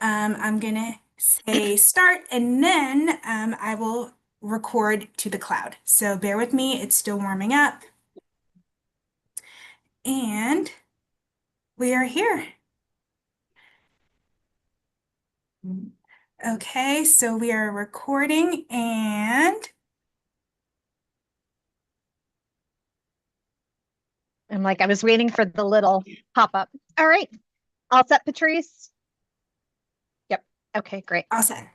I'm going to say start, and then I will record to the cloud. So bear with me, it's still warming up. And we are here. Okay, so we are recording, and I was waiting for the little pop-up. All right. All set, Patrice? Yep. Okay, great. all set.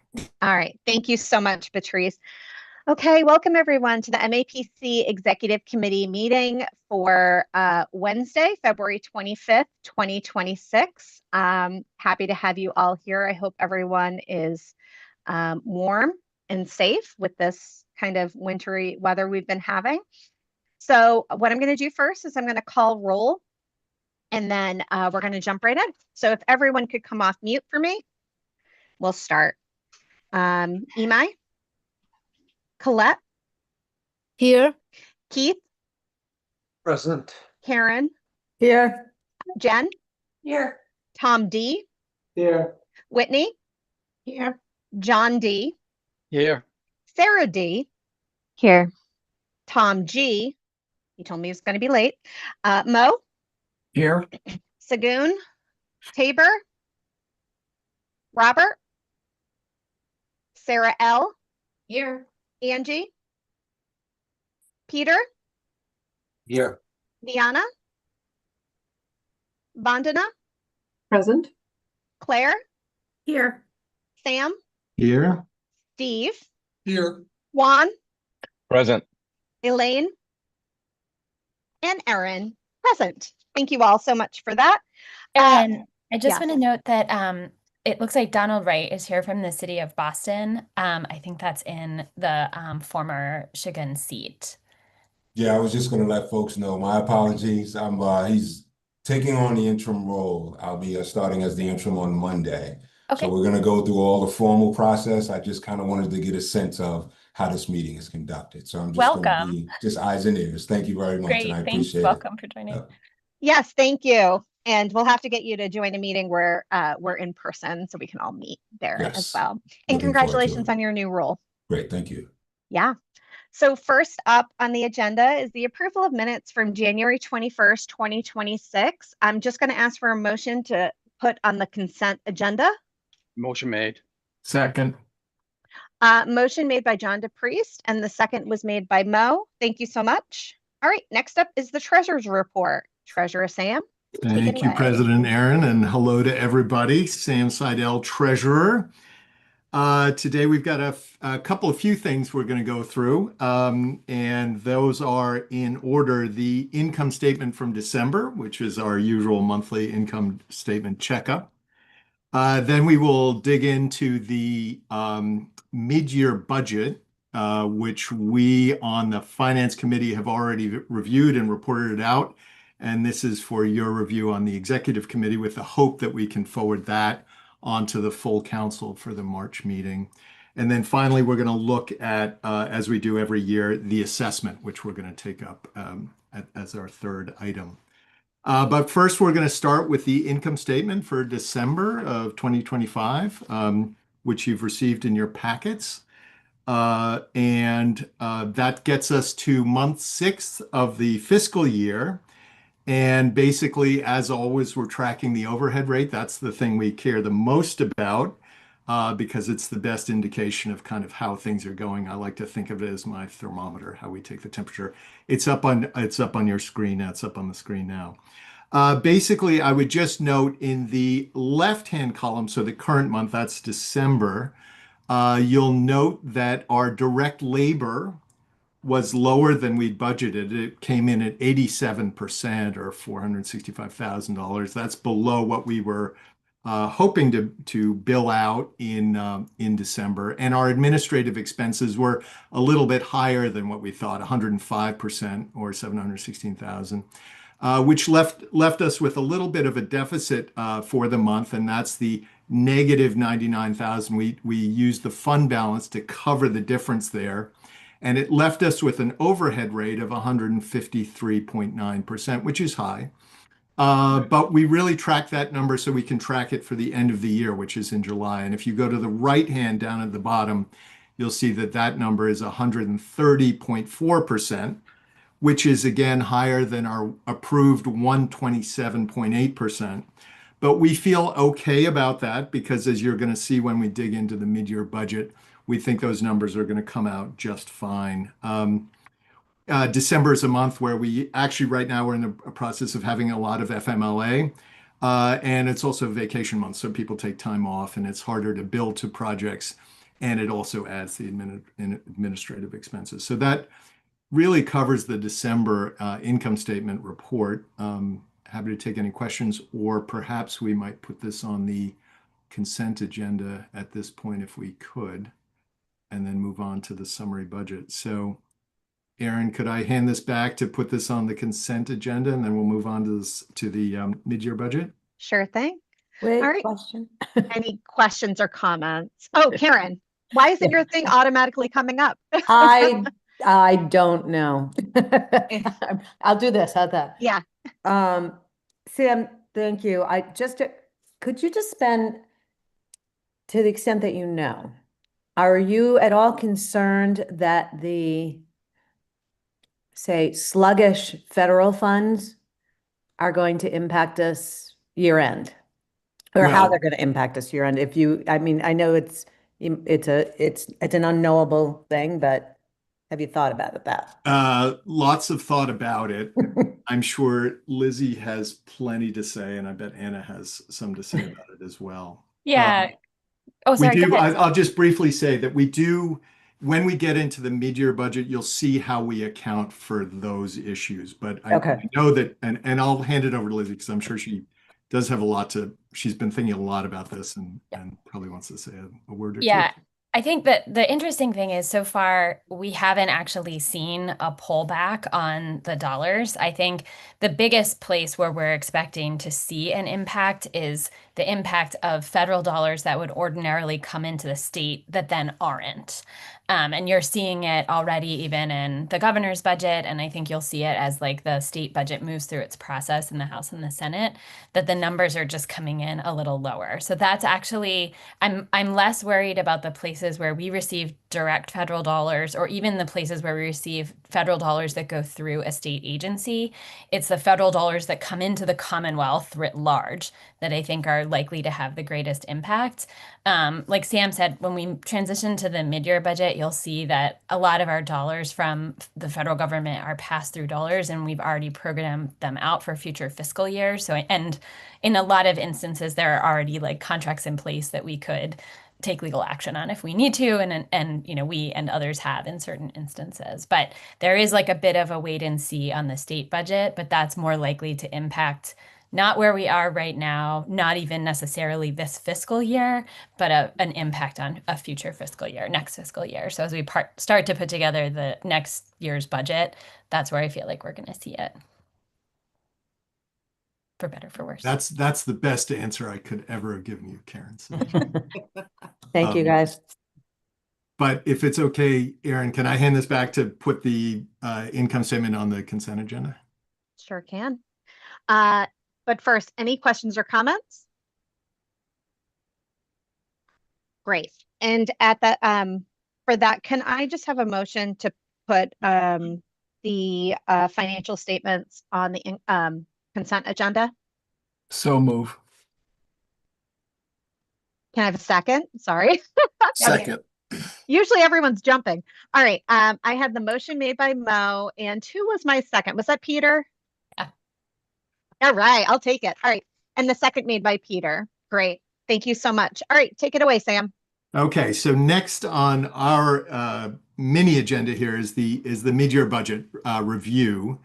All right. Thank you so much, Patrice. Okay, welcome everyone to the MAPC Executive Committee meeting for Wednesday, February 25th, 2026. Happy to have you all here. I hope everyone is warm and safe with this kind of wintry weather we've been having. So what I'm going to do first is I'm going to call roll, and then we're going to jump right in. So if everyone could come off mute for me, we'll start. Imai? Colette? Here. Keith? Present. Karen? Here. Jen? Here. Tom D? Here. Whitney? Here. John D? Here. Sarah D? Here. Tom G? He told me he was going to be late. Mo? Here. Sagoon? Tabor? Robert? Sarah L? Here. Angie? Peter? Here. Diana? Vandana? Present. Claire? Here. Sam? Here. Steve? Here. Juan? Present. Elaine? And Erin? Present. Thank you all so much for that. And I just yes. want to note that it looks like Donald Wright is here from the city of Boston. I think that's in the former Shigun seat. Yeah, I was just going to let folks know. My apologies. He's taking on the interim role. I'll be starting as the interim on Monday. Okay. So we're going to go through all the formal process. I just kind of wanted to get a sense of how this meeting is conducted. So I'm just going to Welcome. be just eyes and ears. Thank you very much, Great. and I Thanks. appreciate it. Welcome for joining. Yes, thank you. And we'll have to get you to join a meeting where we're in person so we can all meet there as Yes. well. And Looking forward to congratulations it. on your new role. Great, thank you. Yeah. So first up on the agenda is the approval of minutes from January 21st, 2026. I'm just going to ask for a motion to put on the consent agenda. Motion made. Second. Motion made by John DePriest, and the second was made by Mo. Thank you so much. All right, next up is the treasurer's report. Treasurer Sam. Thank you, President Aaron, and hello to everybody. Sam Seidel, Treasurer. Today we've got a few things we're going to go through, and those are in order: the income statement from December, which is our usual monthly income statement checkup. Then we will dig into the mid-year budget, which we on the Finance Committee have already reviewed and reported it out. And this is for your review on the Executive Committee, with the hope that we can forward that onto the full council for the March meeting. And then finally, we're going to look at, as we do every year, the assessment, which we're going to take up as our third item. But first, we're going to start with the income statement for December of 2025, which you've received in your packets. And that gets us to month 6 of the fiscal year. And basically, as always, we're tracking the overhead rate. That's the thing we care the most about because it's the best indication of kind of how things are going. I like to think of it as my thermometer, how we take the temperature. It's up on your screen. It's up on the screen now. Basically, I would just note in the left-hand column, so the current month, that's December, you'll note that our direct labor was lower than we'd budgeted. It came in at 87% or $465,000. That's below what we were hoping to bill out in December. And our administrative expenses were a little bit higher than what we thought, 105% or $716,000, which left us with a little bit of a deficit for the month, and that's the negative $99,000. We used the fund balance to cover the difference there. And it left us with an overhead rate of 153.9%, which is high. But we really track that number so we can track it for the end of the year, which is in July. And if you go to the right hand down at the bottom, you'll see that that number is 130.4%, which is again higher than our approved 127.8%. But we feel okay about that because, as you're going to see when we dig into the mid-year budget, we think those numbers are going to come out just fine. December is a month where we actually right now we're in the process of having a lot of FMLA, and it's also vacation month, so people take time off, and it's harder to bill to projects, and it also adds the administrative expenses. So that really covers the December income statement report. Happy to take any questions, or perhaps we might put this on the consent agenda at this point if we could, and then move on to the summary budget. So Erin, could I hand this back to put this on the consent agenda, and then we'll move on to the mid-year budget? Sure thing. Wait, All right. question. Any questions or comments? Oh, Karen, why isn't your thing automatically coming up? I don't know. I'll do this. How's that? Yeah. Sam, thank you. Could you just spend, to the extent that you know, are you at all concerned that the, say, sluggish federal funds are going to impact us year end? Or how Well- they're going to impact us year end? I mean, I know it's an unknowable thing, but have you thought about that? Lots of thought about it. I'm sure Lizzie has plenty to say, and I bet Anna has some to say about it as well. Yeah. Oh, We sorry. do, Go ahead. I'll just briefly say that we do, when we get into the mid-year budget, you'll see how we account for those issues. But I Okay. know that, and I'll hand it over to Lizzie because I'm sure she does have she's been thinking a lot about this and probably wants to say a word or Yeah. two. I think that the interesting thing is so far we haven't actually seen a pullback on the dollars. I think the biggest place where we're expecting to see an impact is the impact of federal dollars that would ordinarily come into the state that then aren't. And you're seeing it already even in the governor's budget, and I think you'll see it as like the state budget moves through its process in the House and the Senate, that the numbers are just coming in a little lower. So that's actually, I'm less worried about the places where we receive direct federal dollars, or even the places where we receive federal dollars that go through a state agency. It's the federal dollars that come into the Commonwealth writ large that I think are likely to have the greatest impact. Like Sam said, when we transition to the mid-year budget, you'll see that a lot of our dollars from the federal government are pass-through dollars, and we've already programmed them out for future fiscal years. So, and in a lot of instances, there are already like contracts in place that we could take legal action on if we need to, and you know, we and others have in certain instances. But there is like a bit of a wait and see on the state budget, but that's more likely to impact not where we are right now, not even necessarily this fiscal year, but an impact on a future fiscal year, next fiscal year. So as we start to put together the next year's budget, that's where I feel like we're going to see it. For better, for worse. That's the best answer I could ever have given you, Karen. So, Thank you, guys. but if it's okay, Erin, can I hand this back to put the income statement on the consent agenda? Sure can. But first, any questions or comments? Great. And at the for that, can I just have a motion to put the financial statements on the consent agenda? So move. Can I have a second? Sorry. Second. Usually everyone's jumping. All right. I had the motion made by Mo, and who was my second? Was that Peter? Yeah. All right, I'll take it. All right. And the second made by Peter. Great. Thank you so much. All right, take it away, Sam. Okay, so next on our mini agenda here is the mid-year budget review,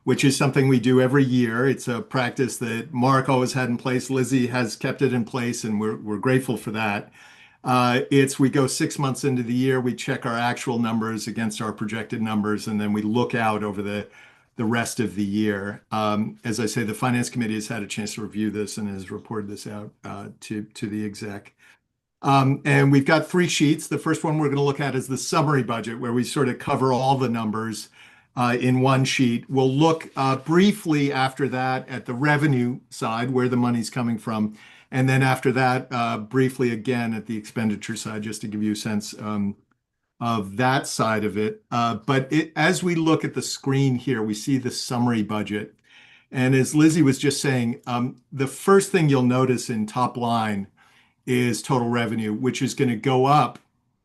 which is something we do every year. It's a practice that Mark always had in place. Lizzie has kept it in place, and we're grateful for that. We go 6 months into the year, we check our actual numbers against our projected numbers, and then we look out over the rest of the year. As I say, the Finance Committee has had a chance to review this and has reported this out to the exec. And we've got 3 sheets. The first one we're going to look at is the summary budget, where we sort of cover all the numbers in one sheet. We'll look briefly after that at the revenue side, where the money's coming from. And then after that, briefly again at the expenditure side, just to give you a sense of that side of it. But as we look at the screen here, we see the summary budget. And as Lizzie was just saying, the first thing you'll notice in top line is total revenue, which is going to go up.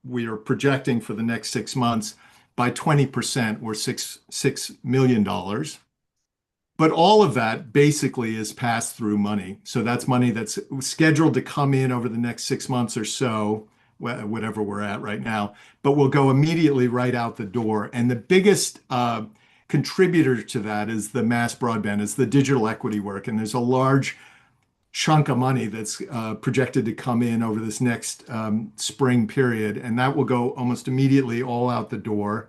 We are projecting for the next 6 months by 20% or $6 million. But all of that basically is pass-through money. So that's money that's scheduled to come in over the next 6 months or so, whatever we're at right now, but will go immediately right out the door. And the biggest contributor to that is the mass broadband, is the digital equity work. And there's a large chunk of money that's projected to come in over this next spring period, and that will go almost immediately all out the door.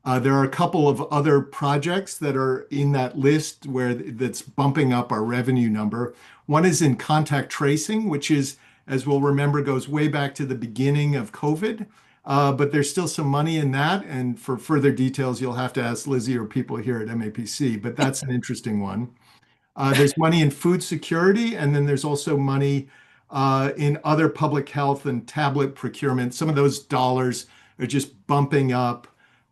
There are a couple of other projects that are in that list that's bumping up our revenue number. One is in contact tracing, which is, as we'll remember, goes way back to the beginning of COVID. But there's still some money in that. And for further details, you'll have to ask Lizzie or people here at MAPC, but that's an interesting one. There's money in food security, and then there's also money in other public health and tablet procurement. Some of those dollars are just bumping up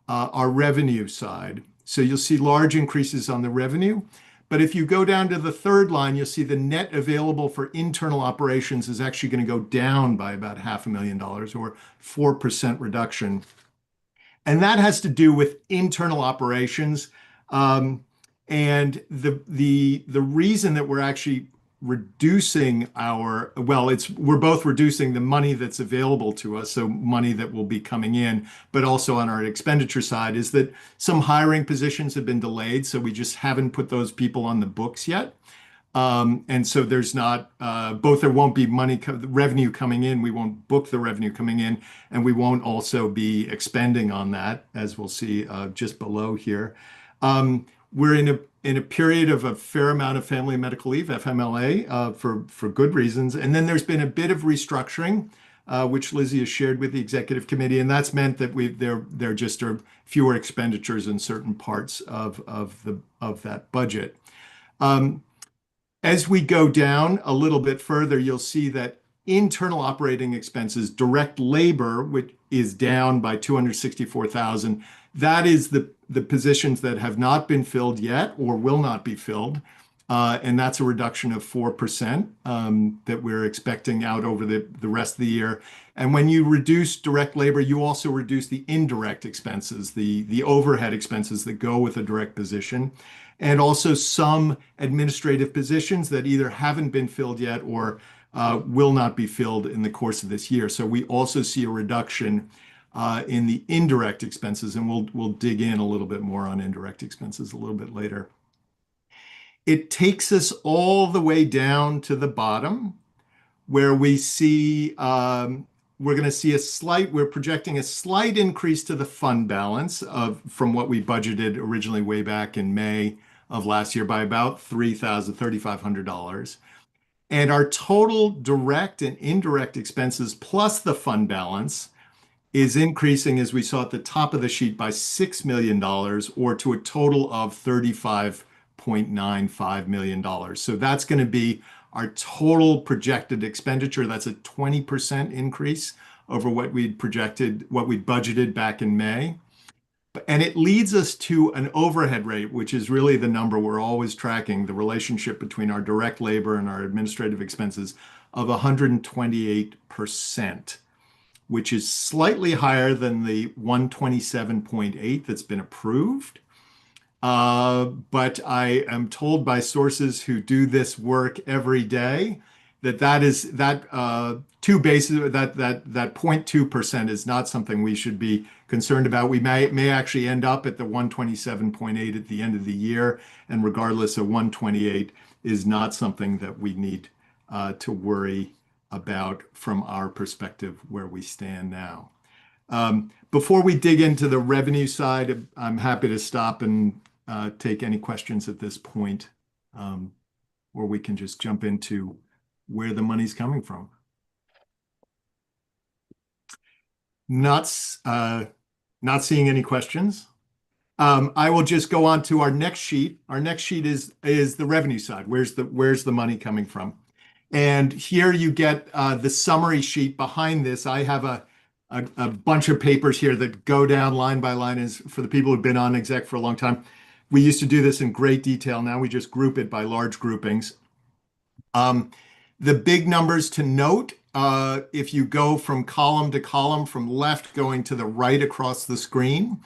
our revenue side. So you'll see large increases on the revenue. But if you go down to the third line, you'll see the net available for internal operations is actually going to go down by about $500,000 or 4% reduction. And that has to do with internal operations. And the reason that we're actually reducing we're both reducing the money that's available to us, so money that will be coming in, but also on our expenditure side, is that some hiring positions have been delayed, so we just haven't put those people on the books yet. And so there's not there won't be revenue coming in, we won't book the revenue coming in, and we won't also be expending on that, as we'll see just below here. We're in a period of a fair amount of family medical leave, FMLA, for good reasons. And then there's been a bit of restructuring, which Lizzie has shared with the executive committee. And that's meant that there just are fewer expenditures in certain parts of that budget. As we go down a little bit further, you'll see that internal operating expenses, direct labor, which is down by $264,000. That is the positions that have not been filled yet or will not be filled. And that's a reduction of 4% that we're expecting out over the rest of the year. And when you reduce direct labor, you also reduce the indirect expenses, the overhead expenses that go with a direct position, and also some administrative positions that either haven't been filled yet or will not be filled in the course of this year. So we also see a reduction in the indirect expenses, and we'll dig in a little bit more on indirect expenses a little bit later. It takes us all the way down to the bottom, where we see we're projecting a slight increase to the fund balance from what we budgeted originally way back in May of last year by about $3,500. And our total direct and indirect expenses plus the fund balance is increasing, as we saw at the top of the sheet, by $6 million, or to a total of $35.95 million. So that's going to be our total projected expenditure. That's a 20% increase over what we'd budgeted back in May. And it leads us to an overhead rate, which is really the number we're always tracking, the relationship between our direct labor and our administrative expenses, of 128%. Which is slightly higher than the 127.8 that's been approved. But I am told by sources who do this work every day that 0.2% is not something we should be concerned about. We may actually end up at the 127.8 at the end of the year, and regardless, a 128 is not something that we need to worry about from our perspective where we stand now. Before we dig into the revenue side, I'm happy to stop and take any questions at this point, or we can just jump into where the money's coming from. Not seeing any questions. I will just go on to our next sheet. Our next sheet is the revenue side. Where's the money coming from? And here you get the summary sheet behind this. I have a bunch of papers here that go down line by line. Is for the people who've been on exec for a long time. We used to do this in great detail. Now we just group it by large groupings. The big numbers to note, if you go from column to column, from left going to the right across the screen,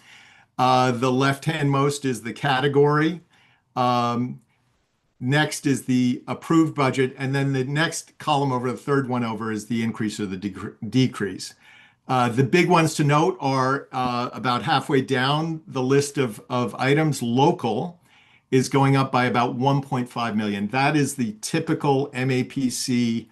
the left-hand most is the category. Next is the approved budget, and then the next column over, the third one over, is the increase or the decrease. The big ones to note are about halfway down the list of items. Local is going up by about 1.5 million. That is the typical MAPC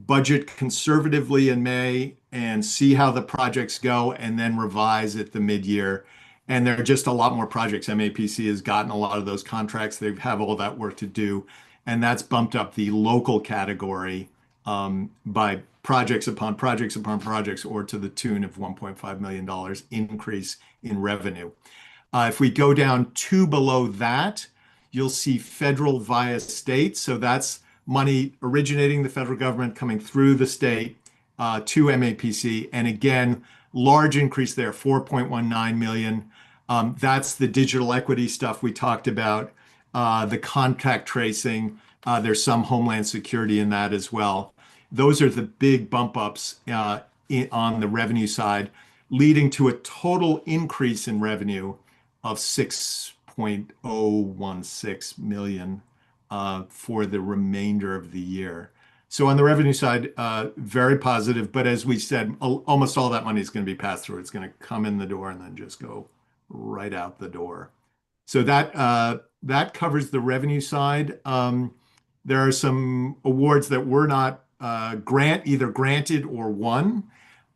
budget conservatively in May and see how the projects go and then revise at the mid-year. And there are just a lot more projects. MAPC has gotten a lot of those contracts. They have all that work to do. And that's bumped up the local category by projects upon projects upon projects, or to the tune of $1.5 million increase in revenue. If we go down two below that, you'll see federal via state. So that's money originating the federal government coming through the state to MAPC. And again, large increase there, 4.19 million. That's the digital equity stuff we talked about, the contact tracing. There's some Homeland Security in that as well. Those are the big bump ups on the revenue side, leading to a total increase in revenue of 6.016 million for the remainder of the year. So on the revenue side, very positive. But as we said, almost all that money is going to be passed through. It's going to come in the door and then just go right out the door. So that covers the revenue side. There are some awards that were not either granted or won.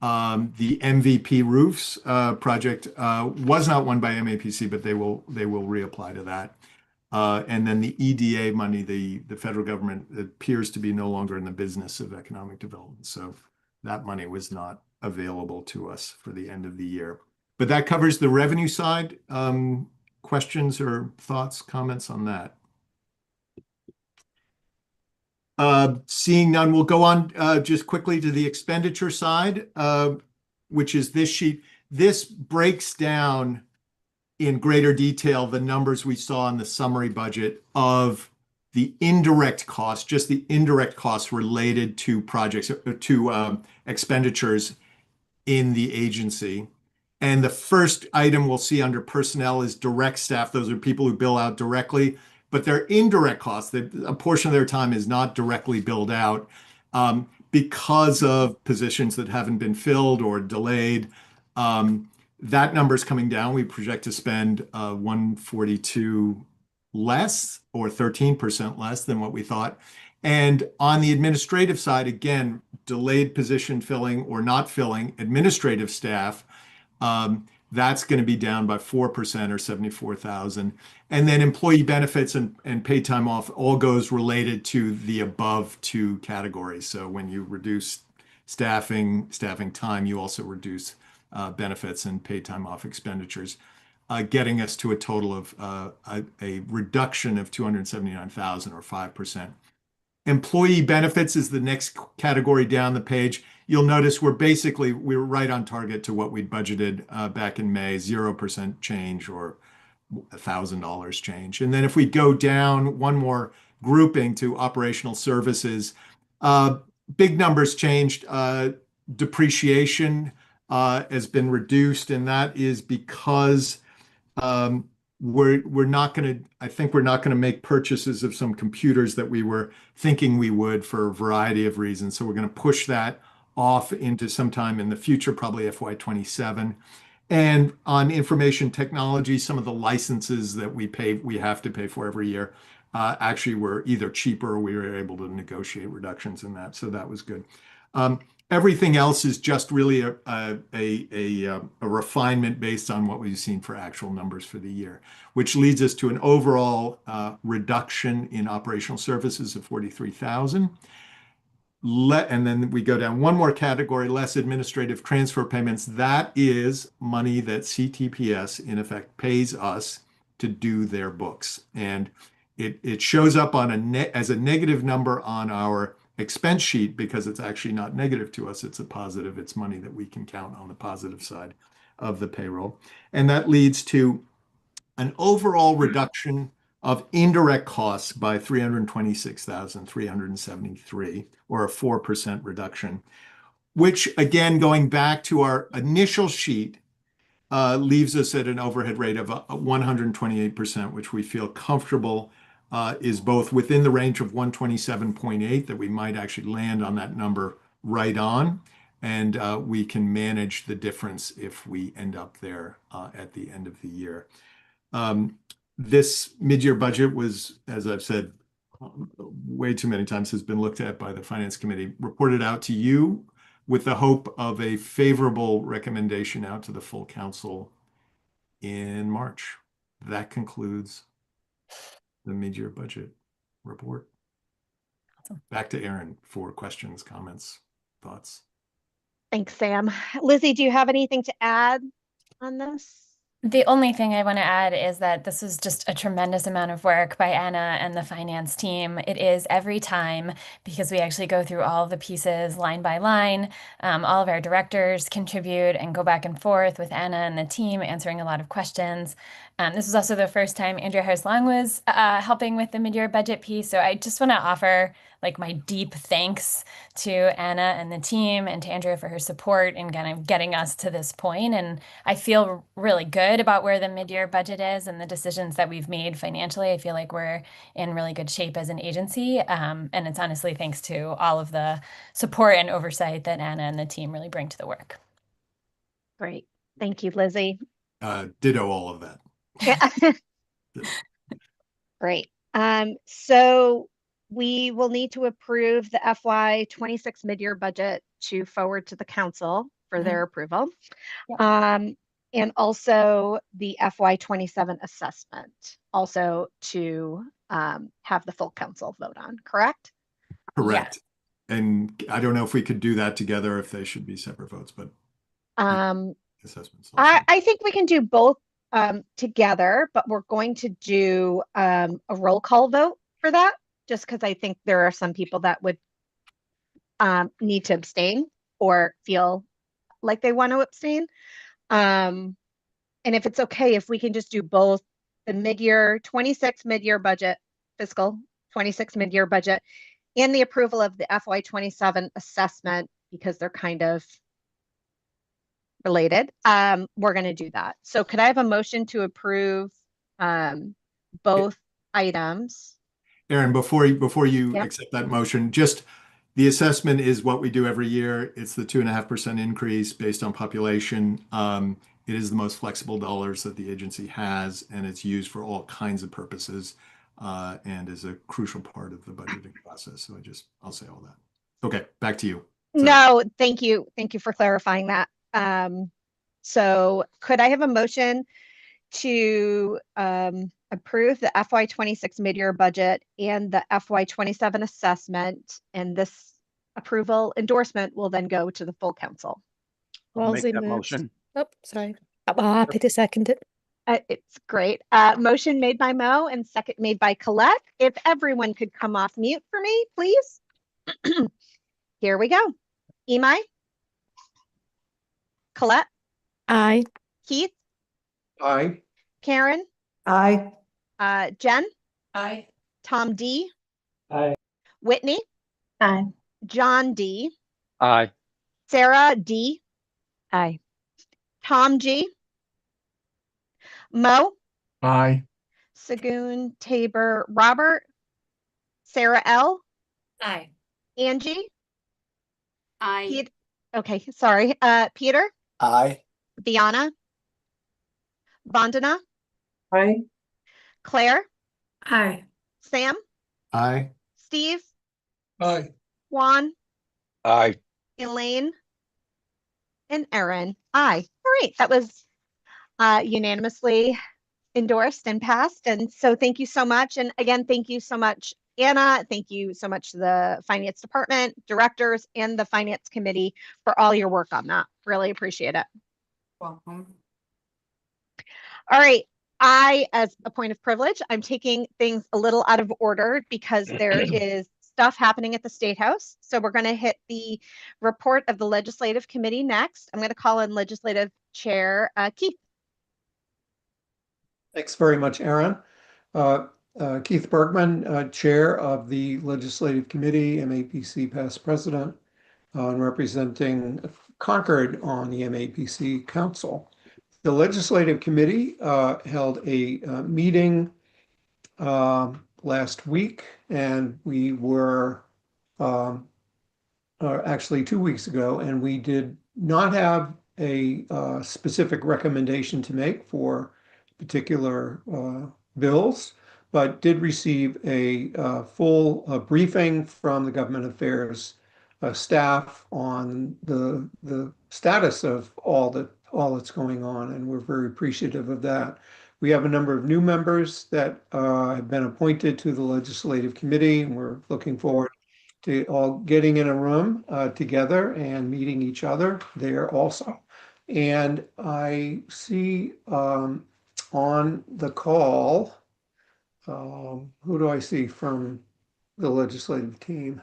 The MVP roofs project was not won by MAPC, but they will reapply to that. And then the EDA money, the federal government appears to be no longer in the business of economic development. So that money was not available to us for the end of the year. But that covers the revenue side. Questions or thoughts, comments on that? Seeing none, we'll go on just quickly to the expenditure side, which is this sheet. This breaks down in greater detail the numbers we saw in the summary budget of the indirect costs, just the indirect costs related to projects, to expenditures in the agency. And the first item we'll see under personnel is direct staff. Those are people who bill out directly, but their indirect costs, a portion of their time is not directly billed out because of positions that haven't been filled or delayed. That number is coming down. We project to spend 142 less, or 13% less than what we thought. And on the administrative side, again, delayed position filling or not filling administrative staff, that's going to be down by 4% or 74,000. And then employee benefits and paid time off all goes related to the above two categories. So when you reduce staffing time, you also reduce benefits and paid time off expenditures, getting us to a total of a reduction of 279,000 or 5%. Employee benefits is the next category down the page. You'll notice we're right on target to what we'd budgeted back in May, 0% change or $1,000 change. And then if we go down one more grouping to operational services, big numbers changed. Depreciation has been reduced, and that is because we're not going to make purchases of some computers that we were thinking we would for a variety of reasons. So we're going to push that off into sometime in the future, probably FY27. And on information technology, some of the licenses that we have to pay for every year, actually were either cheaper or we were able to negotiate reductions in that. So that was good. Everything else is just really a refinement based on what we've seen for actual numbers for the year, which leads us to an overall reduction in operational services of 43,000. and then we go down one more category, less administrative transfer payments. That is money that CTPS in effect pays us to do their books. And it shows up on as a negative number on our expense sheet because it's actually not negative to us. It's a positive. It's money that we can count on the positive side of the payroll. And that leads to an overall reduction of indirect costs by 326,373, or a 4% reduction, which again, going back to our initial sheet, leaves us at an overhead rate of 128%, which we feel comfortable is both within the range of 127.8, that we might actually land on that number right on, and we can manage the difference if we end up there at the end of the year. This mid-year budget was, as I've said way too many times, has been looked at by the Finance Committee, reported out to you with the hope of a favorable recommendation out to the full council in March. That concludes the mid-year budget report. Awesome. Back to Erin for questions, comments, thoughts. Thanks, Sam. Lizzie, do you have anything to add on this? The only thing I want to add is that this is just a tremendous amount of work by Anna and the finance team. It is every time, because we actually go through all of the pieces line by line. All of our directors contribute and go back and forth with Anna and the team, answering a lot of questions. This was also the first time Andrea Harris-Long was helping with the mid-year budget piece. So I just want to offer my deep thanks to Anna and the team, and to Andrea for her support in kind of getting us to this point. And I feel really good about where the mid-year budget is and the decisions that we've made financially. I feel like we're in really good shape as an agency. And it's honestly thanks to all of the support and oversight that Anna and the team really bring to the work. Great. Thank you, Lizzie. Ditto all of that. Yeah. Great. So we will need to approve the FY26 mid-year budget to forward to the council for their approval. Yep. And also the FY27 assessment also to have the full council vote on, correct? Correct. And I don't know if we could do that together, if they should be separate votes, but assessments. I think we can do both together, but we're going to do a roll call vote for that, just because I think there are some people that would need to abstain or feel like they want to abstain. And if it's okay, if we can just do both the mid-year 26 mid-year budget, fiscal 26 mid-year budget, and the approval of the FY27 assessment, because they're kind of related, we're going to do that. So could I have a motion to approve both items? Erin, before you Yep. accept that motion, just the assessment is what we do every year. It's the 2.5% increase based on population. It is the most flexible dollars that the agency has, and it's used for all kinds of purposes, and is a crucial part of the budgeting process. So I'll say all that. Okay, back to you. Sorry. No, thank you. Thank you for clarifying that. So could I have a motion to approve the FY26 mid-year budget and the FY27 assessment, and this approval endorsement will then go to the full council? I'll make Halsey that moves. motion. Oh, sorry. I'm happy to second it. It's great. Motion made by Mo and second made by Colette. If everyone could come off mute for me, please. Here we go. Imai? Colette? Aye. Keith? Aye. Karen? Aye. Jen? Aye. Tom D? Aye. Whitney? Aye. John D? Aye. Sarah D? Aye. Tom G? Mo? Aye. Sagoon Tabor Robert? Sarah L? Aye. Angie? Aye. Pete? Okay, sorry. Peter? Aye. Biana? Vandana? Aye. Claire? Aye. Sam? Aye. Steve? Aye. Juan? Aye. Elaine? And Erin? Aye. All right, that was unanimously endorsed and passed. And so thank you so much. And again, thank you so much, Anna. Thank you so much to the Finance Department, directors, and the Finance Committee for all your work on that. Really appreciate it. Welcome. All right. As a point of privilege, I'm taking things a little out of order because there is stuff happening at the State House. So we're going to hit the report of the Legislative Committee next. I'm going to call in Legislative Chair Keith. Thanks very much, Aaron. Keith Bergman, Chair of the Legislative Committee, MAPC past president, and representing Concord on the MAPC Council. The Legislative Committee held a meeting last week, and we were actually 2 weeks ago, and we did not have a specific recommendation to make for particular bills, but did receive a full briefing from the Government Affairs staff on the status of all that's going on, and we're very appreciative of that. We have a number of new members that have been appointed to the Legislative Committee, and we're looking forward to all getting in a room together and meeting each other there also. And I see on the call, who do I see from the legislative team?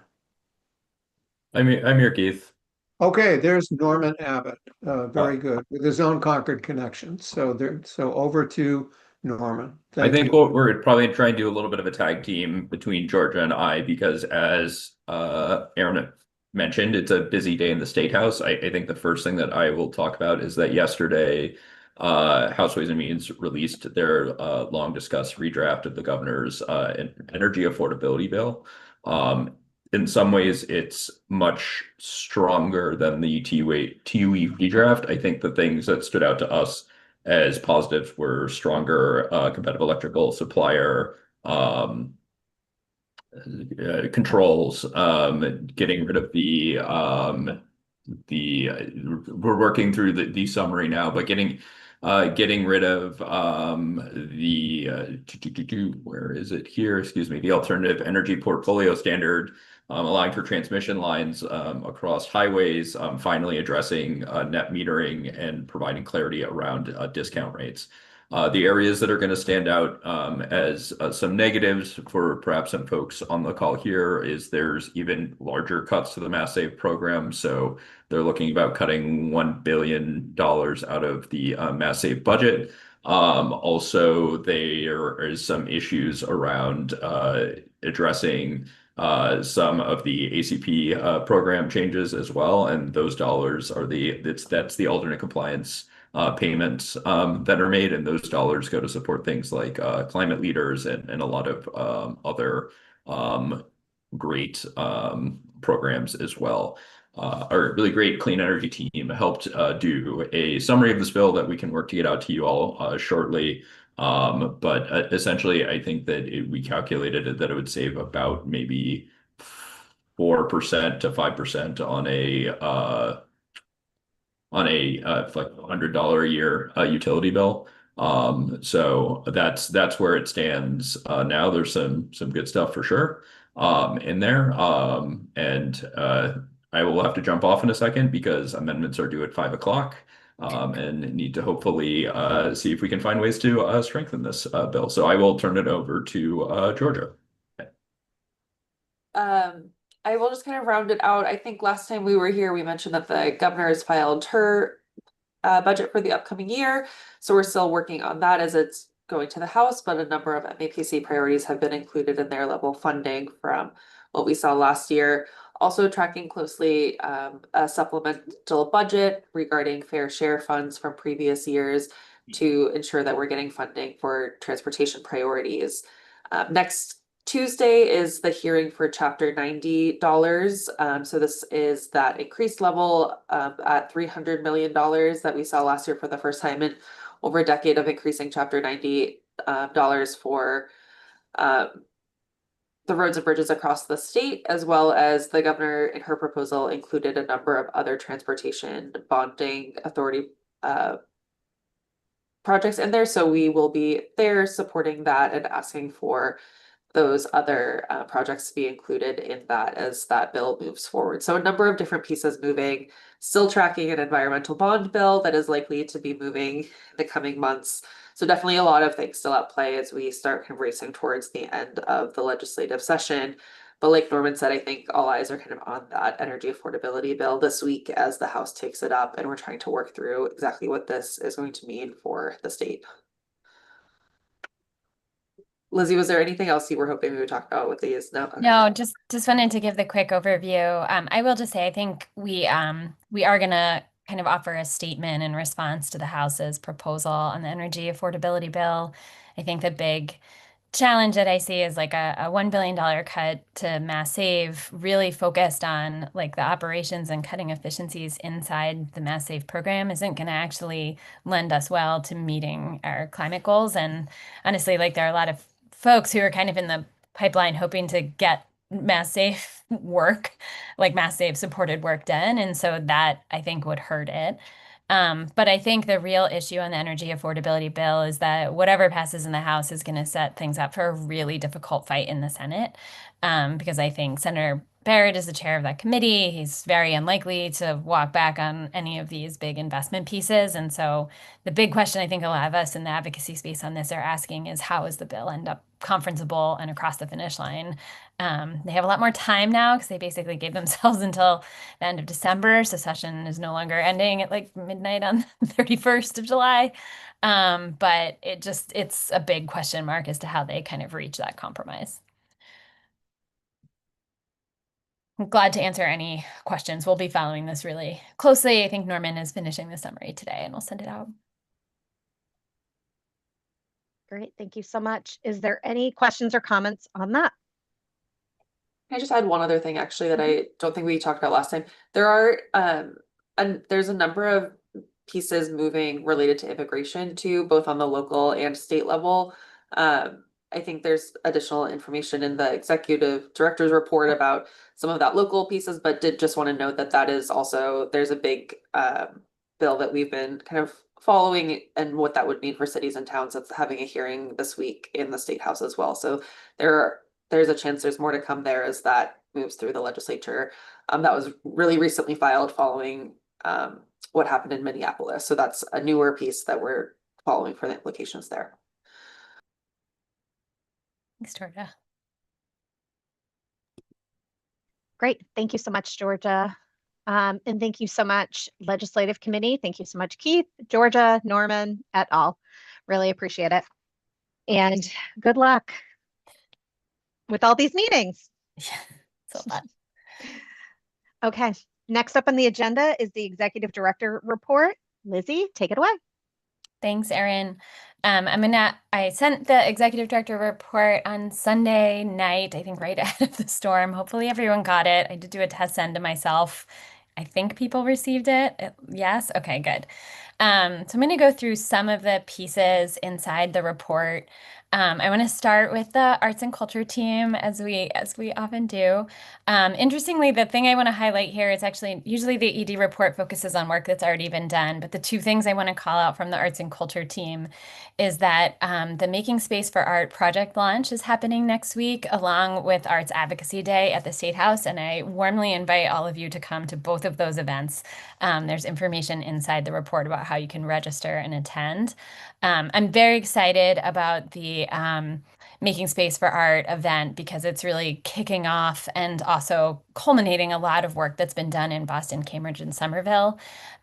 I'm here, Keith. Okay, there's Norman Abbott. Very good, with his own Concord connection. So over to Norman. I think what we're probably trying to do a little bit of a tag team between Georgia and I, because as Aaron mentioned, it's a busy day in the State House. I think the first thing that I will talk about is that yesterday, House Ways and Means released their long discussed redraft of the governor's energy affordability bill. In some ways, it's much stronger than the TUE redraft. I think the things that stood out to us as positives were stronger competitive electrical supplier controls, getting rid of we're working through the summary now, but getting rid of where is it here? Excuse me, the alternative energy portfolio standard, allowing for transmission lines across highways, finally addressing net metering and providing clarity around discount rates. The areas that are going to stand out as some negatives for perhaps some folks on the call here is there's even larger cuts to the Mass Save program. So they're looking about cutting $1 billion out of the Mass Save budget. Also, there is some issues around addressing some of the ACP program changes as well. And those dollars are that's the alternate compliance payments that are made, and those dollars go to support things like climate leaders and a lot of other great programs as well. Our really great clean energy team helped do a summary of this bill that we can work to get out to you all shortly. But essentially, I think that we calculated that it would save about maybe 4% to 5% on a like $100 a year utility bill. So that's where it stands now. There's some good stuff for sure in there. And I will have to jump off in a second because amendments are due at 5 o'clock. And need to hopefully see if we can find ways to strengthen this bill. So I will turn it over to Georgia. I will just kind of round it out. I think last time we were here, we mentioned that the governor has filed her budget for the upcoming year. So we're still working on that as it's going to the House, but a number of MAPC priorities have been included in their level funding from what we saw last year. Also tracking closely a supplemental budget regarding fair share funds from previous years to ensure that we're getting funding for transportation priorities. Next Tuesday is the hearing for Chapter 90 dollars. So this is that increased level at $300 million that we saw last year for the first time in over a decade of increasing Chapter 90 dollars for the roads and bridges across the state, as well as the governor in her proposal included a number of other transportation bonding authority projects in there. So we will be there supporting that and asking for those other projects to be included in that as that bill moves forward. So a number of different pieces moving, still tracking an environmental bond bill that is likely to be moving in the coming months. So definitely a lot of things still at play as we start kind of racing towards the end of the legislative session. But like Norman said, I think all eyes are kind of on that energy affordability bill this week as the House takes it up, and we're trying to work through exactly what this is going to mean for the state. Lizzie, was there anything else you were hoping we would talk about with these? No. Okay. No, just wanted to give the quick overview. I will just say I think we are gonna kind of offer a statement in response to the House's proposal on the energy affordability bill. I think the big challenge that I see is like a $1 billion cut to Mass Save, really focused on like the operations and cutting efficiencies inside the Mass Save program isn't going to actually lend us well to meeting our climate goals. And honestly, like there are a lot of folks who are kind of in the pipeline hoping to get Mass Save work, like Mass Save supported work done. And so that I think would hurt it. But I think the real issue on the energy affordability bill is that whatever passes in the House is going to set things up for a really difficult fight in the Senate. Because I think Senator Barrett is the chair of that committee. He's very unlikely to walk back on any of these big investment pieces. And so the big question I think a lot of us in the advocacy space on this are asking is how is the bill end up conferenceable and across the finish line? They have a lot more time now because they basically gave themselves until the end of December. So session is no longer ending at like midnight on the 31st of July. But it's a big question mark as to how they kind of reach that compromise. I'm glad to answer any questions. We'll be following this really closely. I think Norman is finishing the summary today and we'll send it out. Great, thank you so much. Is there any questions or comments on that? I just add one other thing actually that I don't think we talked about last time. There are and there's a number of pieces moving related to immigration too, both on the local and state level. I think there's additional information in the executive director's report about some of that local pieces, but did just want to note that that is also, there's a big bill that we've been kind of following and what that would mean for cities and towns that's having a hearing this week in the State House as well. So there's a chance there's more to come there as that moves through the legislature. That was really recently filed following what happened in Minneapolis. So that's a newer piece that we're following for the implications there. Thanks, Georgia. Great. Thank you so much, Georgia. And thank you so much, Legislative Committee. Thank you so much, Keith, Georgia, Norman, et al. Really appreciate it. And good luck with all these meetings. Yeah, it's a lot. Okay. Next up on the agenda is the Executive Director report. Lizzie, take it away. Thanks, Erin. I sent the executive director report on Sunday night, I think right ahead of the storm. Hopefully everyone got it. I did do a test send to myself. I think people received it. Yes? Okay, good. So I'm going to go through some of the pieces inside the report. I want to start with the arts and culture team as we often do. Interestingly, the thing I want to highlight here is actually usually the ED report focuses on work that's already been done, but the two things I want to call out from the arts and culture team is that the Making Space for Art project launch is happening next week along with Arts Advocacy Day at the State House, and I warmly invite all of you to come to both of those events. There's information inside the report about how you can register and attend. I'm very excited about the Making Space for Art event because it's really kicking off and also culminating a lot of work that's been done in Boston, Cambridge, and Somerville.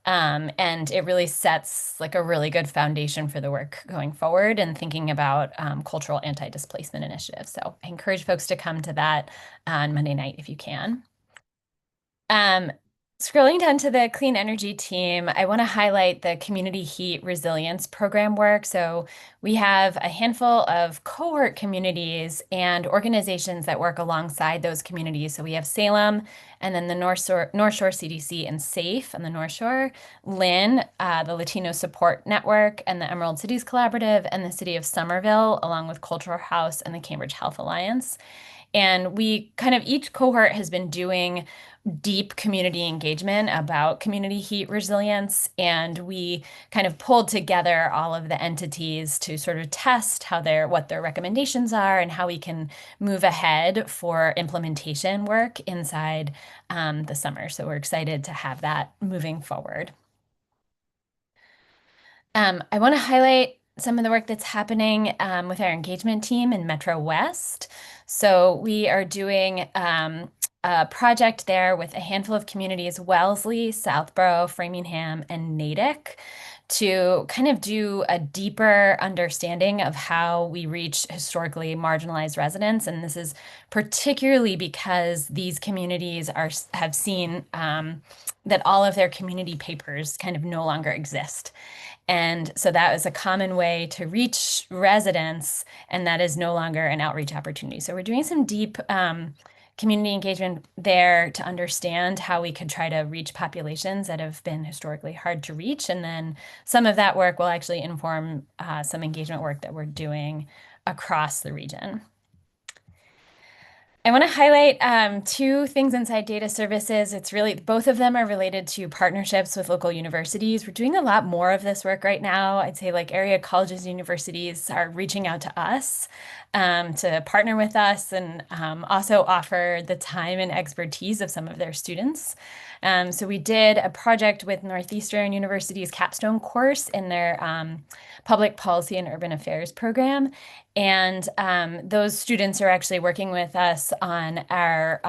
And it really sets like a really good foundation for the work going forward and thinking about cultural anti-displacement initiatives. So I encourage folks to come to that on Monday night if you can. Scrolling down to the clean energy team, I want to highlight the community heat resilience program work. So we have a handful of cohort communities and organizations that work alongside those communities. So we have Salem and then the North Shore CDC and SAFE on the North Shore, Lynn, the Latino Support Network and the Emerald Cities Collaborative and the City of Somerville, along with Cultural House and the Cambridge Health Alliance. And we kind of, each cohort has been doing deep community engagement about community heat resilience. And we kind of pulled together all of the entities to sort of test what their recommendations are and how we can move ahead for implementation work inside the summer. So we're excited to have that moving forward. I want to highlight some of the work that's happening with our engagement team in Metro West. So we are doing a project there with a handful of communities, Wellesley, Southborough, Framingham, and Natick, to kind of do a deeper understanding of how we reach historically marginalized residents. And this is particularly because these communities have seen that all of their community papers kind of no longer exist. And so that is a common way to reach residents, and that is no longer an outreach opportunity. So we're doing some deep community engagement there to understand how we could try to reach populations that have been historically hard to reach. And then some of that work will actually inform some engagement work that we're doing across the region. I want to highlight two things inside data services. It's really, both of them are related to partnerships with local universities. We're doing a lot more of this work right now. I'd say like area colleges, universities are reaching out to us to partner with us and also offer the time and expertise of some of their students. So we did a project with Northeastern University's capstone course in their public policy and urban affairs program. And those students are actually working with us on our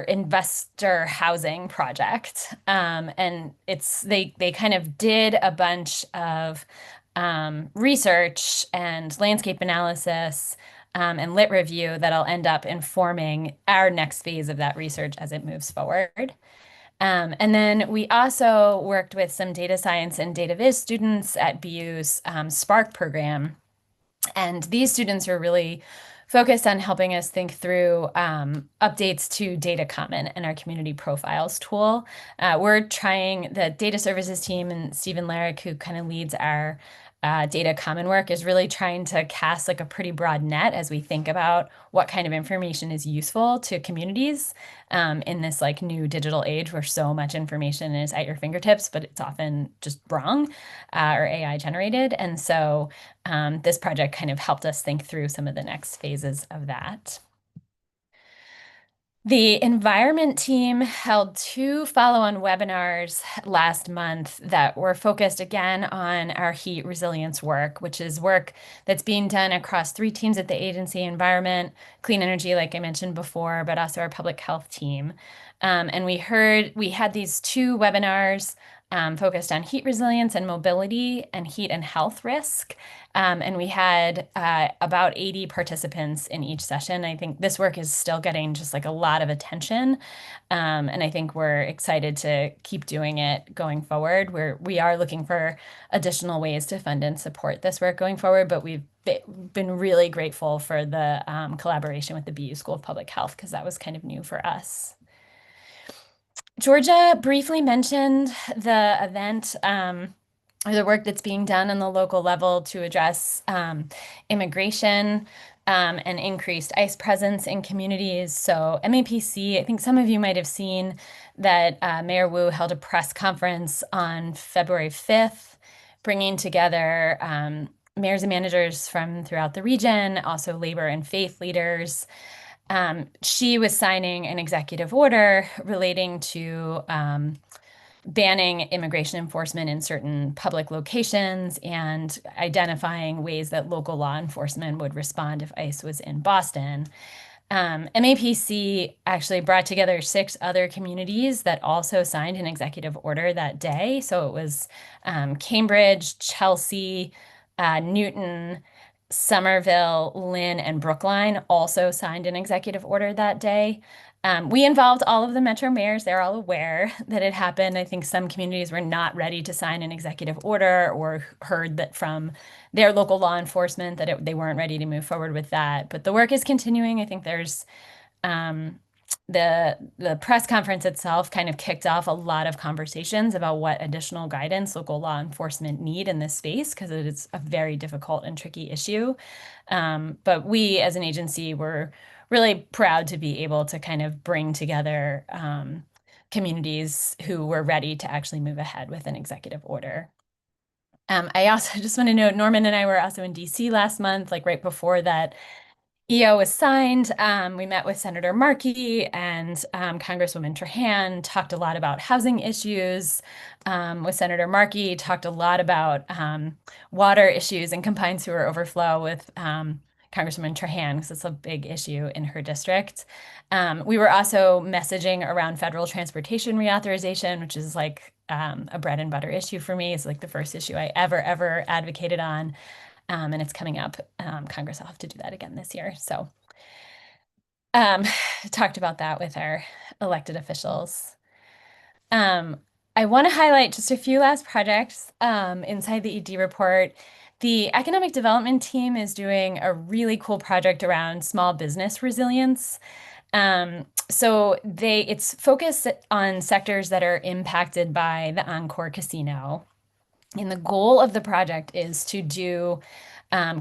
investor housing project. And they kind of did a bunch of research and landscape analysis and lit review that'll end up informing our next phase of that research as it moves forward. And then we also worked with some data science and data viz students at BU's Spark program. And these students are really focused on helping us think through updates to Data Common and our community profiles tool. We're trying, the data services team and Stephen Larrick, who kind of leads our Data Common work, is really trying to cast like a pretty broad net as we think about what kind of information is useful to communities in this like new digital age where so much information is at your fingertips, but it's often just wrong or AI generated. And so this project kind of helped us think through some of the next phases of that. The environment team held 2 follow-on webinars last month that were focused again on our heat resilience work, which is work that's being done across 3 teams at the agency: environment, clean energy, like I mentioned before, but also our public health team. And we had these 2 webinars focused on heat resilience and mobility and heat and health risk. And we had about 80 participants in each session. I think this work is still getting just like a lot of attention. And I think we're excited to keep doing it going forward. We are looking for additional ways to fund and support this work going forward, but we've been really grateful for the collaboration with the BU School of Public Health, because that was kind of new for us. Georgia briefly mentioned the event or the work that's being done on the local level to address immigration and increased ICE presence in communities. So MAPC, I think some of you might have seen that Mayor Wu held a press conference on February 5th, bringing together mayors and managers from throughout the region, also labor and faith leaders. She was signing an executive order relating to banning immigration enforcement in certain public locations and identifying ways that local law enforcement would respond if ICE was in Boston. MAPC actually brought together 6 other communities that also signed an executive order that day. So it was Cambridge, Chelsea, Newton, Somerville, Lynn, and Brookline also signed an executive order that day. We involved all of the Metro mayors. They're all aware that it happened. I think some communities were not ready to sign an executive order or heard that from their local law enforcement that they weren't ready to move forward with that. But the work is continuing. I think there's the press conference itself kind of kicked off a lot of conversations about what additional guidance local law enforcement need in this space, because it is a very difficult and tricky issue. But we as an agency were really proud to be able to kind of bring together communities who were ready to actually move ahead with an executive order. I also just want to note, Norman and I were also in DC last month, like right before that EO was signed. We met with Senator Markey and Congresswoman Trahan, talked a lot about housing issues with Senator Markey, talked a lot about water issues and combined sewer overflow with Congresswoman Trahan, because it's a big issue in her district. We were also messaging around federal transportation reauthorization, which is like a bread and butter issue for me. It's like the first issue I ever advocated on. And it's coming up. Congress will have to do that again this year. So talked about that with our elected officials. I want to highlight just a few last projects inside the ED report. The economic development team is doing a really cool project around small business resilience. So it's focused on sectors that are impacted by the Encore Casino. And the goal of the project is to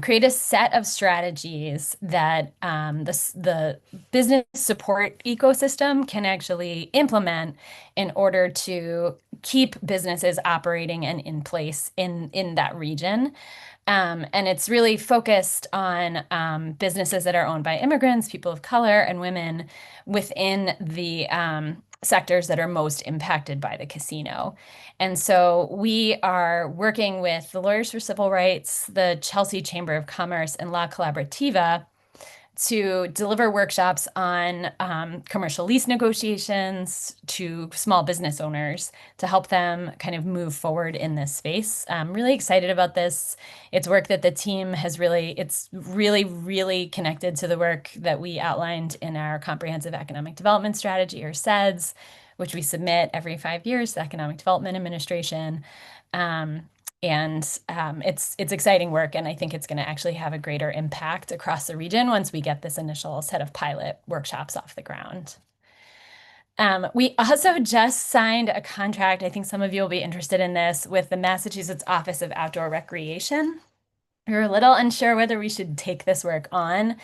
create a set of strategies that the business support ecosystem can actually implement in order to keep businesses operating and in place in that region. And it's really focused on businesses that are owned by immigrants, people of color, and women within the sectors that are most impacted by the casino. And so we are working with the Lawyers for Civil Rights, the Chelsea Chamber of Commerce, and La Colaborativa to deliver workshops on commercial lease negotiations to small business owners to help them kind of move forward in this space. I'm really excited about this. It's work that the team has it's really connected to the work that we outlined in our Comprehensive Economic Development Strategy, or CEDS, which we submit every 5 years to the Economic Development Administration. It's exciting work, and I think it's going to actually have a greater impact across the region once we get this initial set of pilot workshops off the ground. We also just signed a contract, I think some of you will be interested in this, with the Massachusetts Office of Outdoor Recreation. We were a little unsure whether we should take this work on,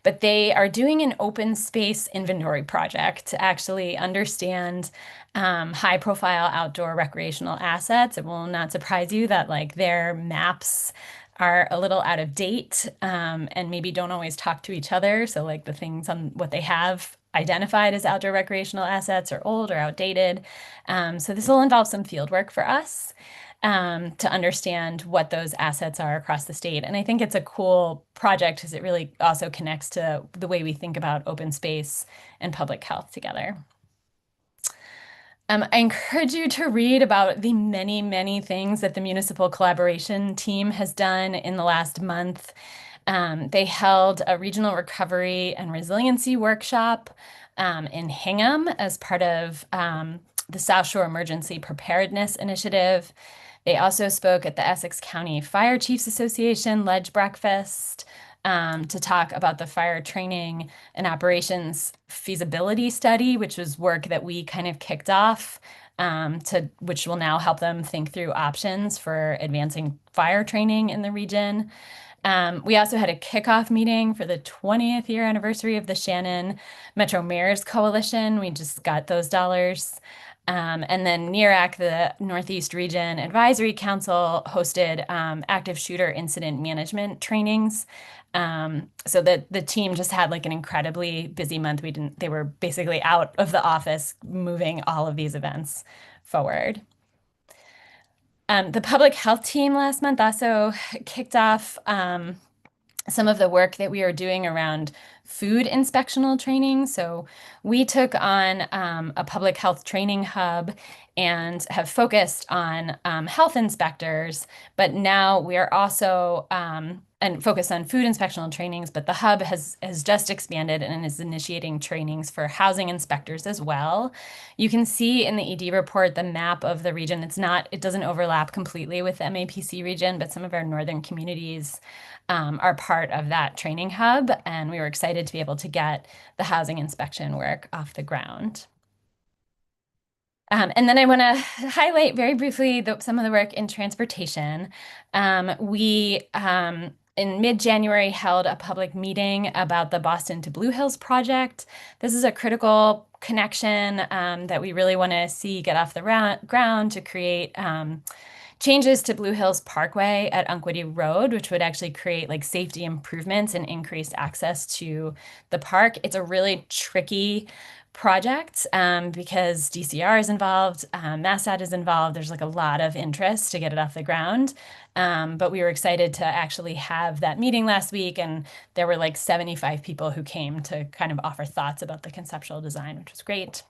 but they are doing an open space inventory project to actually understand high-profile outdoor recreational assets. It will not surprise you that like their maps are a little out of date and maybe don't always talk to each other. So like the things on what they have identified as outdoor recreational assets are old or outdated. So this will involve some field work for us to understand what those assets are across the state. And I think it's a cool project because it really also connects to the way we think about open space and public health together. I encourage you to read about the many things that the municipal collaboration team has done in the last month. They held a regional recovery and resiliency workshop in Hingham as part of the South Shore Emergency Preparedness Initiative. They also spoke at the Essex County Fire Chiefs Association Ledge Breakfast to talk about the fire training and operations feasibility study, which was work that we kind of kicked off, which will now help them think through options for advancing fire training in the region. We also had a kickoff meeting for the 20th year anniversary of the Shannon Metro Mayors Coalition. We just got those dollars. And then NERAC, the Northeast Region Advisory Council, hosted active shooter incident management trainings. So the team just had like an incredibly busy month. They were basically out of the office moving all of these events forward. The public health team last month also kicked off some of the work that we are doing around food inspectional training. So we took on a public health training hub and have focused on health inspectors, but now we are also and focused on food inspectional trainings, but the hub has just expanded and is initiating trainings for housing inspectors as well. You can see in the ED report the map of the region. It doesn't overlap completely with the MAPC region, but some of our northern communities are part of that training hub, and we were excited excited to be able to get the housing inspection work off the ground. And then I want to highlight very briefly some of the work in transportation. We in mid-January held a public meeting about the Boston to Blue Hills project. This is a critical connection that we really want to see get off the ground to create changes to Blue Hills Parkway at Unquity Road, which would actually create like safety improvements and increased access to the park. It's a really tricky project because DCR is involved, MassDOT is involved. There's like a lot of interest to get it off the ground. But we were excited to actually have that meeting last week, and there were like 75 people who came to kind of offer thoughts about the conceptual design, which was great.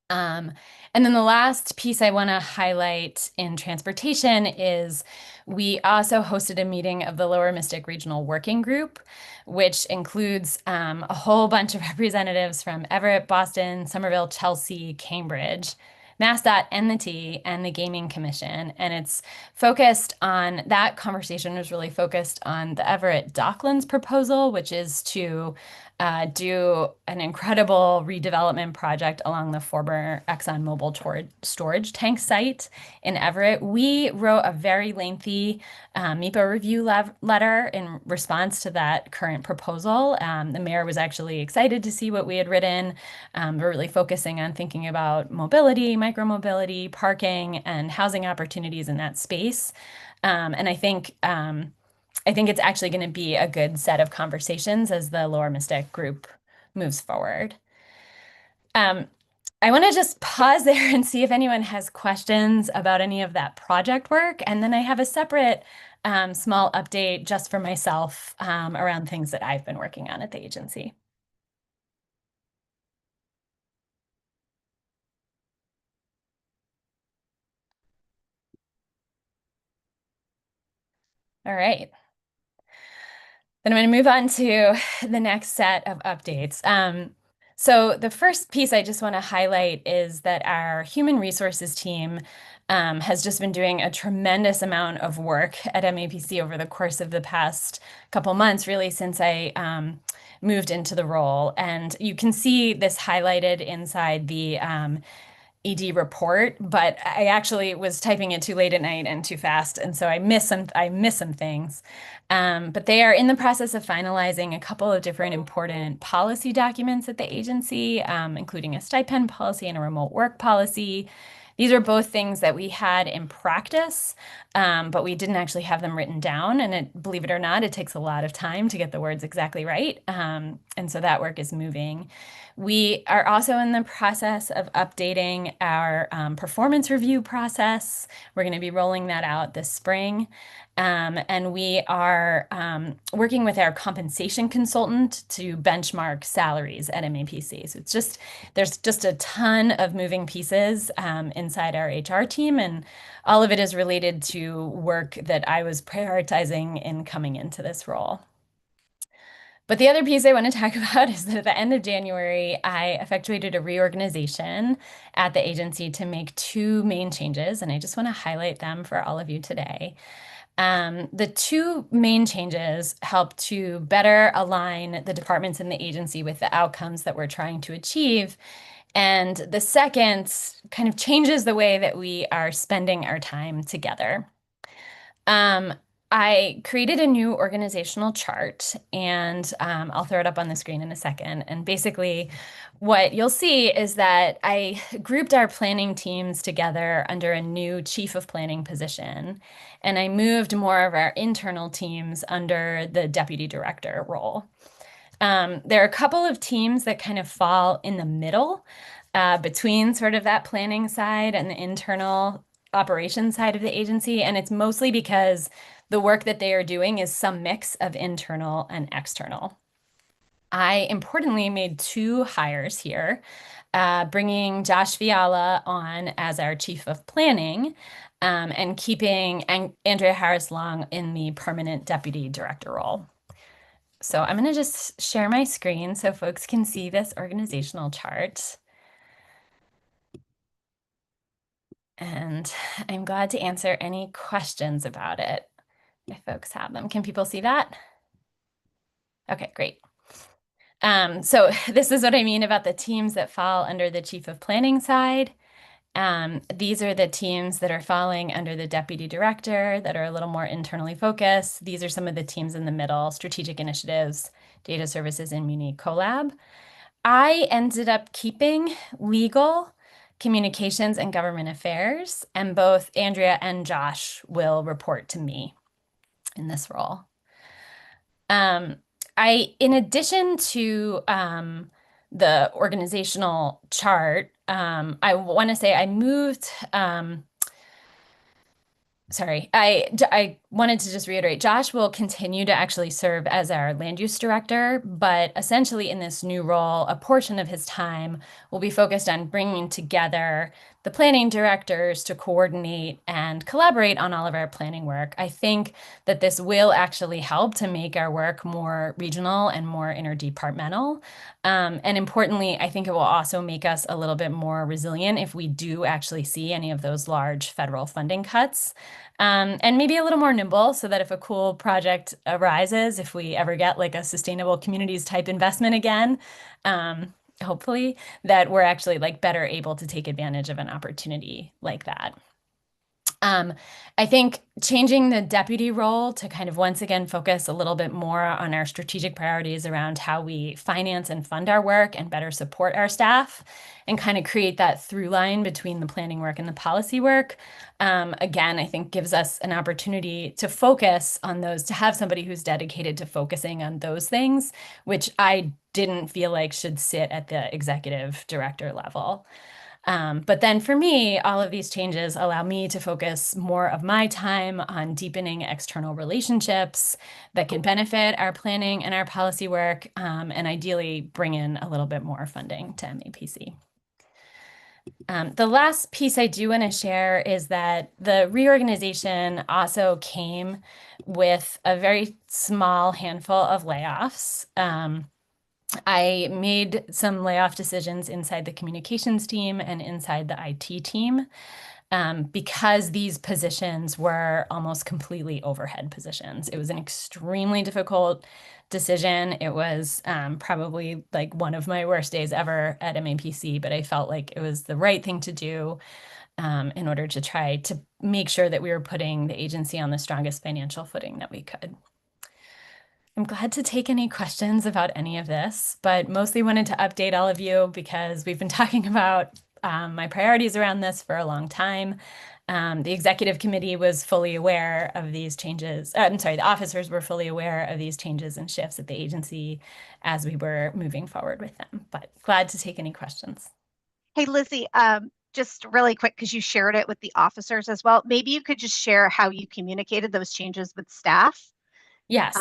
And then the last piece I want to highlight in transportation is we also hosted a meeting of the Lower Mystic Regional Working Group, which includes a whole bunch of representatives from Everett, Boston, Somerville, Chelsea, Cambridge, MassDOT, NTT, and the Gaming Commission. And it's focused on, that conversation was really focused on the Everett Docklands proposal, which is to do an incredible redevelopment project along the former ExxonMobil storage tank site in Everett. We wrote a very lengthy MEPA review letter in response to that current proposal. The mayor was actually excited to see what we had written. We're really focusing on thinking about mobility, micromobility, parking, and housing opportunities in that space. And I think it's actually going to be a good set of conversations as the Lower Mystic group moves forward. I want to just pause there and see if anyone has questions about any of that project work. And then I have a separate small update just for myself around things that I've been working on at the agency. All right. Then I'm going to move on to the next set of updates. So the first piece I just want to highlight is that our human resources team has just been doing a tremendous amount of work at MAPC over the course of the past couple months, really since I moved into the role. And you can see this highlighted inside the ED report, but I actually was typing it too late at night and too fast, and so I missed some things. But they are in the process of finalizing a couple of different important policy documents at the agency, including a stipend policy and a remote work policy. These are both things that we had in practice, but we didn't actually have them written down. And believe it or not, it takes a lot of time to get the words exactly right. And so that work is moving. We are also in the process of updating our performance review process. We're going to be rolling that out this spring. And we are working with our compensation consultant to benchmark salaries at MAPC. So there's just a ton of moving pieces inside our HR team, and all of it is related to work that I was prioritizing in coming into this role. But the other piece I want to talk about is that at the end of January, I effectuated a reorganization at the agency to make two main changes, and I just want to highlight them for all of you today. The two main changes help to better align the departments in the agency with the outcomes that we're trying to achieve. And the second kind of changes the way that we are spending our time together. I created a new organizational chart, and I'll throw it up on the screen in a second. And basically what you'll see is that I grouped our planning teams together under a new chief of planning position, and I moved more of our internal teams under the deputy director role. There are a couple of teams that kind of fall in the middle between sort of that planning side and the internal operations side of the agency, and it's mostly because the work that they are doing is some mix of internal and external. I importantly made two hires here, bringing Josh Fiala on as our chief of planning and keeping Andrea Harris-Long in the permanent deputy director role. So I'm going to just share my screen so folks can see this organizational chart. And I'm glad to answer any questions about it if folks have them. Can people see that? Okay, great. So this is what I mean about the teams that fall under the chief of planning side. These are the teams that are falling under the deputy director that are a little more internally focused. These are some of the teams in the middle: strategic initiatives, data services, and Muni Collab. I ended up keeping legal, communications, and government affairs, and both Andrea and Josh will report to me in this role. In addition to the organizational chart, I want to say I moved, sorry, I wanted to just reiterate, Josh will continue to actually serve as our land use director, but essentially in this new role, a portion of his time will be focused on bringing together the planning directors to coordinate and collaborate on all of our planning work. I think that this will actually help to make our work more regional and more interdepartmental. And importantly, I think it will also make us a little bit more resilient if we do actually see any of those large federal funding cuts. And maybe a little more nimble, so that if a cool project arises, if we ever get like a sustainable communities type investment again, hopefully, that we're actually like better able to take advantage of an opportunity like that. I think changing the deputy role to kind of once again focus a little bit more on our strategic priorities around how we finance and fund our work and better support our staff, and kind of create that through line between the planning work and the policy work. Again, I think gives us an opportunity to focus on those, to have somebody who's dedicated to focusing on those things, which I didn't feel like should sit at the executive director level. But then for me, all of these changes allow me to focus more of my time on deepening external relationships that can benefit our planning and our policy work, and ideally bring in a little bit more funding to MAPC. The last piece I do want to share is that the reorganization also came with a very small handful of layoffs. I made some layoff decisions inside the communications team and inside the IT team, because these positions were almost completely overhead positions. It was an extremely difficult decision. It was probably like one of my worst days ever at MAPC, but I felt like it was the right thing to do in order to try to make sure that we were putting the agency on the strongest financial footing that we could. I'm glad to take any questions about any of this, but mostly wanted to update all of you because we've been talking about my priorities around this for a long time. The executive committee was fully aware of these changes. I'm sorry, the officers were fully aware of these changes and shifts at the agency as we were moving forward with them, but glad to take any questions. Hey, Lizzie, just really quick, because you shared it with the officers as well. Maybe you could just share how you communicated those changes with staff. Yes,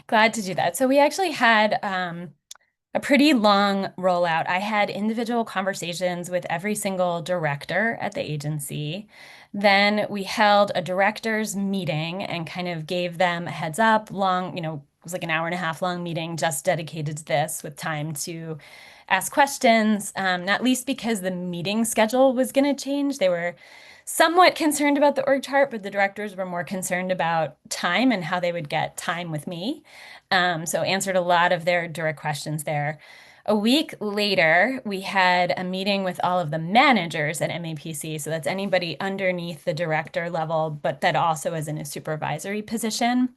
glad to do that. So we actually had a pretty long rollout. I had individual conversations with every single director at the agency. Then we held a directors meeting and kind of gave them a heads up, long, it was like an hour and a half long meeting just dedicated to this, with time to ask questions, not least because the meeting schedule was going to change. They were somewhat concerned about the org chart, but the directors were more concerned about time and how they would get time with me. So answered a lot of their direct questions there. A week later, we had a meeting with all of the managers at MAPC. So that's anybody underneath the director level, but that also is in a supervisory position.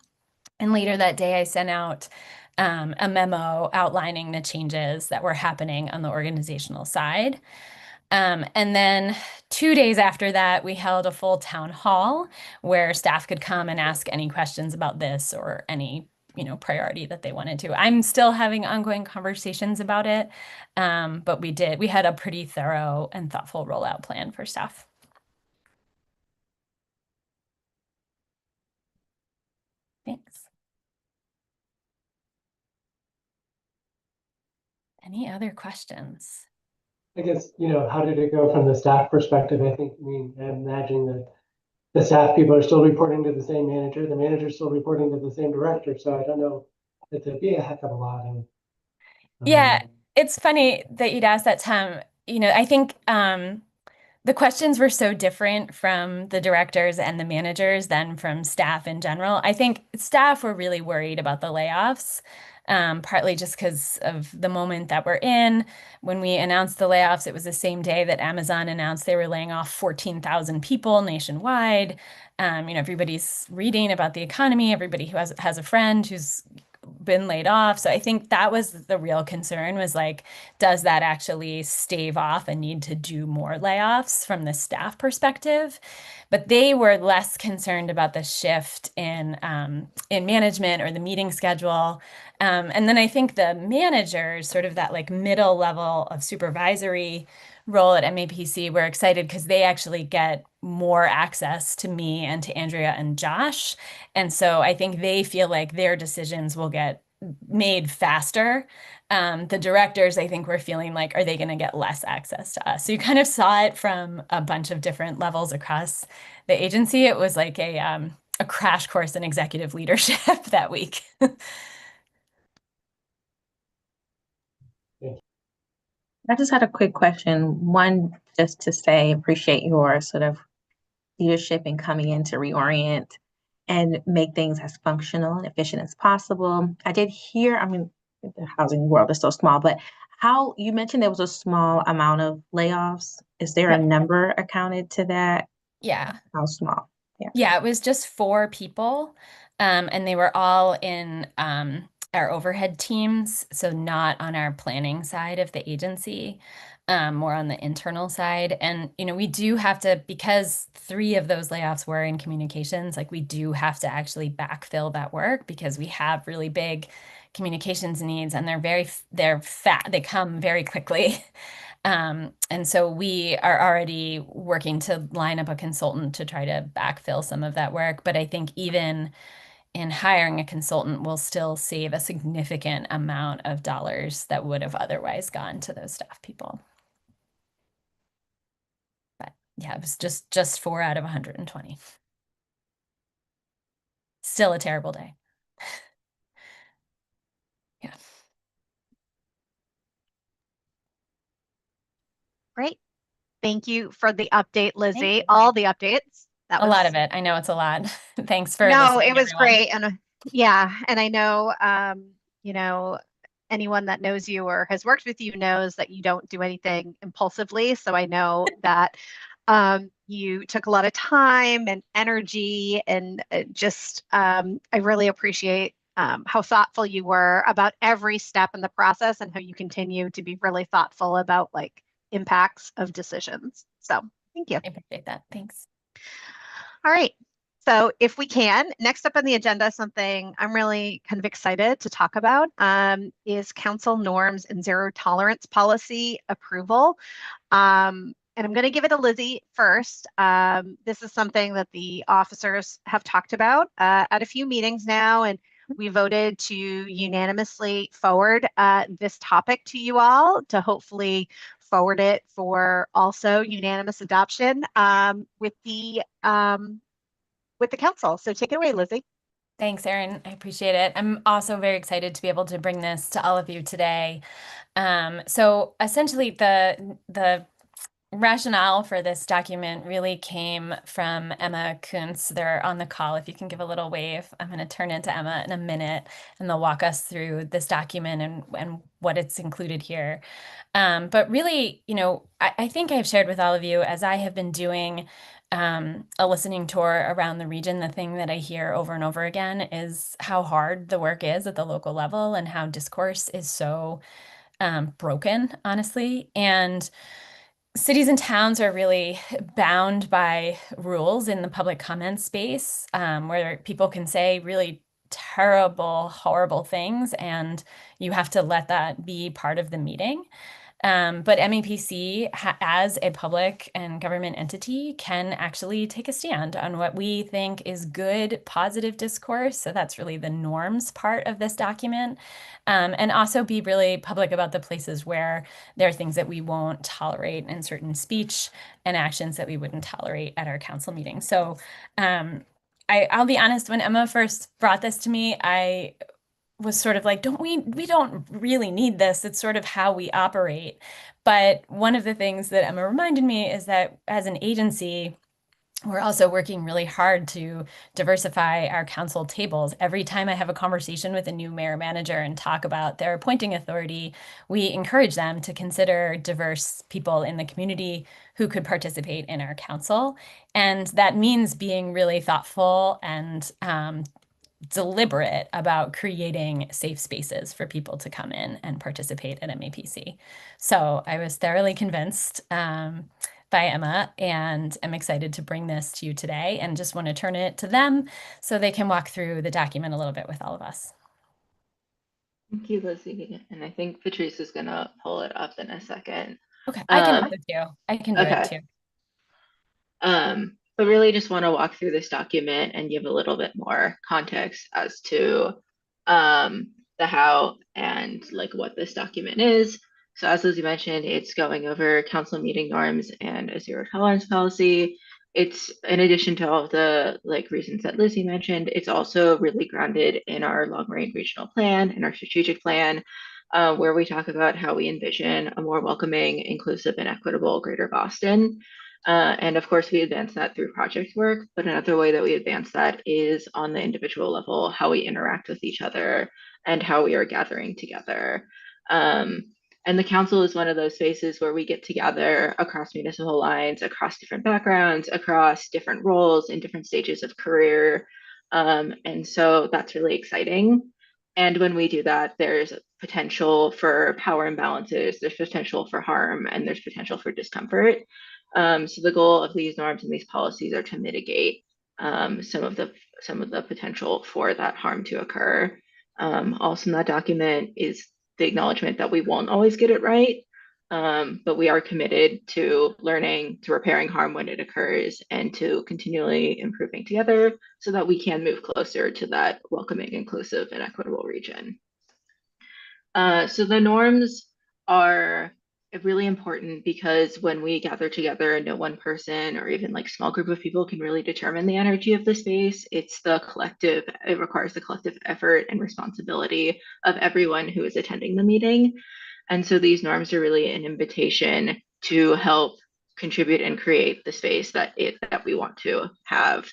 And later that day, I sent out a memo outlining the changes that were happening on the organizational side. And then 2 days after that, we held a full town hall where staff could come and ask any questions about this or any, priority that they wanted to. I'm still having ongoing conversations about it, but we had a pretty thorough and thoughtful rollout plan for staff. Thanks. Any other questions? I guess, how did it go from the staff perspective? I imagine that the staff people are still reporting to the same manager, the manager's still reporting to the same director. So I don't know, it'd be a heck of a lot. Yeah, it's funny that you'd ask that, Tom. I think the questions were so different from the directors and the managers than from staff in general. I think staff were really worried about the layoffs, partly just because of the moment that we're in. When we announced the layoffs, it was the same day that Amazon announced they were laying off 14,000 people nationwide. Everybody's reading about the economy. Everybody who has a friend who's been laid off. So I think that was the real concern, was like, does that actually stave off a need to do more layoffs from the staff perspective? But they were less concerned about the shift in management or the meeting schedule. And then I think the managers, sort of that like middle level of supervisory role at MAPC, were excited because they actually get more access to me and to Andrea and Josh. And so I think they feel like their decisions will get made faster. The directors, I think, were feeling like, are they going to get less access to us? So you kind of saw it from a bunch of different levels across the agency. It was like a crash course in executive leadership that week. I just had a quick question. One, just to say, appreciate your sort of leadership in coming in to reorient and make things as functional and efficient as possible. I did hear, I mean, the housing world is so small, but how you mentioned there was a small amount of layoffs. Is there a number accounted to that? Yeah. How small? Yeah. Yeah, it was just 4 people, and they were all in our overhead teams, so not on our planning side of the agency, more on the internal side. And, we do have to, because 3 of those layoffs were in communications, like we do have to actually backfill that work because we have really big communications needs, and they're fat, they come very quickly. And so we are already working to line up a consultant to try to backfill some of that work. But I think even in hiring a consultant, we'll still save a significant amount of dollars that would have otherwise gone to those staff people. But yeah, it was just 4 out of 120. Still a terrible day. Yeah. Great. Thank you for the update, Lizzie. you. All the updates. That A lot was of it. I know it's a lot. Thanks for no, listening, it was everyone. great. And yeah, and I know, anyone that knows you or has worked with you knows that you don't do anything impulsively. So I know that you took a lot of time and energy, and I really appreciate how thoughtful you were about every step in the process, and how you continue to be really thoughtful about like impacts of decisions. So thank you. I appreciate that. Thanks. All right. So if we can, next up on the agenda, something I'm really kind of excited to talk about is council norms and zero tolerance policy approval. And I'm going to give it to Lizzie first. This is something that the officers have talked about at a few meetings now, and we voted to unanimously forward this topic to you all to hopefully forward it for also unanimous adoption with the council. So take it away, Lizzie. Thanks, Erin. I appreciate it. I'm also very excited to be able to bring this to all of you today. So essentially, the rationale for this document really came from Emma Kuntz. They're on the call. If you can give a little wave, I'm going to turn into Emma in a minute, and they'll walk us through this document and what it's included here. But really, I think I've shared with all of you, as I have been doing a listening tour around the region, the thing that I hear over and over again is how hard the work is at the local level and how discourse is so broken, honestly. And cities and towns are really bound by rules in the public comment space, where people can say really terrible, horrible things, and you have to let that be part of the meeting. But MAPC, as a public and government entity, can actually take a stand on what we think is good, positive discourse. So that's really the norms part of this document. And also be really public about the places where there are things that we won't tolerate in certain speech and actions that we wouldn't tolerate at our council meetings. So I'll be honest, when Emma first brought this to me, I was sort of like, we don't really need this. It's sort of how we operate. But one of the things that Emma reminded me is that as an agency, we're also working really hard to diversify our council tables. Every time I have a conversation with a new mayor manager and talk about their appointing authority, we encourage them to consider diverse people in the community who could participate in our council. And that means being really thoughtful and deliberate about creating safe spaces for people to come in and participate at MAPC. So I was thoroughly convinced by Emma, and I'm excited to bring this to you today and just want to turn it to them so they can walk through the document a little bit with all of us. Thank you, Lizzie. And I think Patrice is gonna pull it up in a second. Okay, I can also too. I can do it too. But really just want to walk through this document and give a little bit more context as to the how and like what this document is. So as Lizzie mentioned, it's going over council meeting norms and a zero tolerance policy. It's in addition to all of the like reasons that Lizzie mentioned, it's also really grounded in our long range regional plan and our strategic plan, where we talk about how we envision a more welcoming, inclusive, and equitable Greater Boston. And of course, we advance that through project work, but another way that we advance that is on the individual level, how we interact with each other and how we are gathering together. And the council is one of those spaces where we get together across municipal lines, across different backgrounds, across different roles in different stages of career. And so that's really exciting. And when we do that, there's potential for power imbalances, there's potential for harm, and there's potential for discomfort. So the goal of these norms and these policies are to mitigate some of the potential for that harm to occur. Also in that document is the acknowledgement that we won't always get it right, but we are committed to learning, to repairing harm when it occurs, and to continually improving together so that we can move closer to that welcoming, inclusive, and equitable region. So the norms are really important because when we gather together, no one person or even like small group of people can really determine the energy of the space. It's the collective, it requires the collective effort and responsibility of everyone who is attending the meeting. And so these norms are really an invitation to help contribute and create the space that we want to have.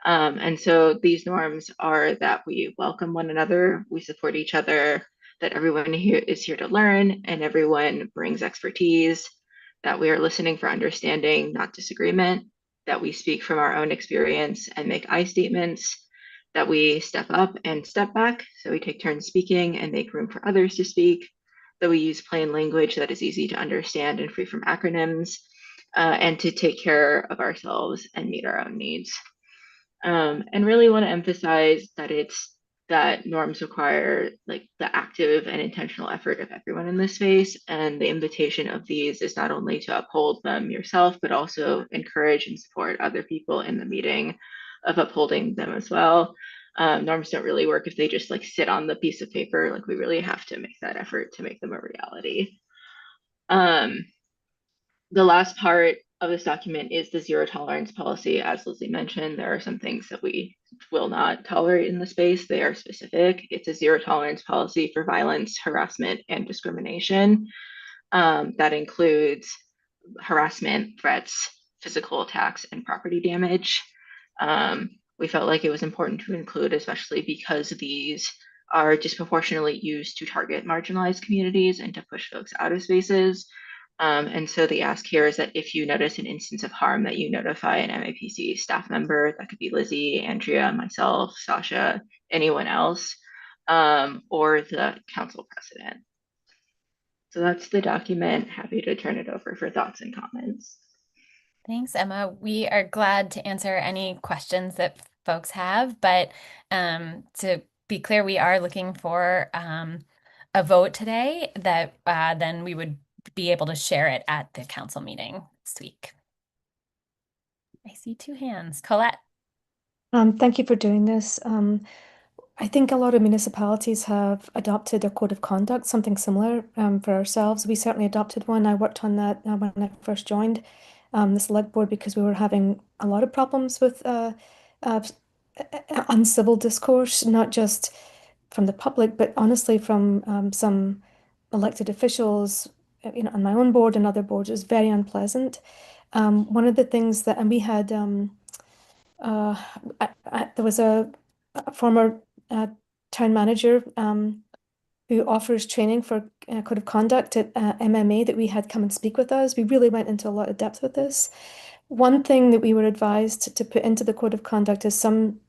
And so these norms are that we welcome one another, we support each other, that everyone here is here to learn and everyone brings expertise, that we are listening for understanding, not disagreement, that we speak from our own experience and make I statements, that we step up and step back, so we take turns speaking and make room for others to speak, that we use plain language that is easy to understand and free from acronyms, and to take care of ourselves and meet our own needs. And really want to emphasize that norms require like the active and intentional effort of everyone in this space. And the invitation of these is not only to uphold them yourself, but also encourage and support other people in the meeting of upholding them as well. Norms don't really work if they just like sit on the piece of paper. Like we really have to make that effort to make them a reality. The last part of this document is the zero tolerance policy. As Lizzie mentioned, there are some things that we will not tolerate in the space. They are specific. It's a zero tolerance policy for violence, harassment, and discrimination. That includes harassment, threats, physical attacks, and property damage. We felt like it was important to include, especially because these are disproportionately used to target marginalized communities and to push folks out of spaces. And so the ask here is that if you notice an instance of harm, that you notify an MAPC staff member. That could be Lizzie, Andrea, myself, Sasha, anyone else, or the council president. So that's the document. Happy to turn it over for thoughts and comments. Thanks, Emma. We are glad to answer any questions that folks have, but to be clear, we are looking for a vote today that then we would be able to share it at the council meeting this week. I see two hands. Colette. Thank you for doing this. I think a lot of municipalities have adopted a code of conduct, something similar for ourselves. We certainly adopted one. I worked on that when I first joined the select board because we were having a lot of problems with uncivil discourse, not just from the public, but honestly from some elected officials, on my own board and other boards, is very unpleasant. One of the things that, and we had, there was a former town manager who offers training for code of conduct at MMA that we had come and speak with us. We really went into a lot of depth with this. One thing that we were advised to put into the code of conduct is some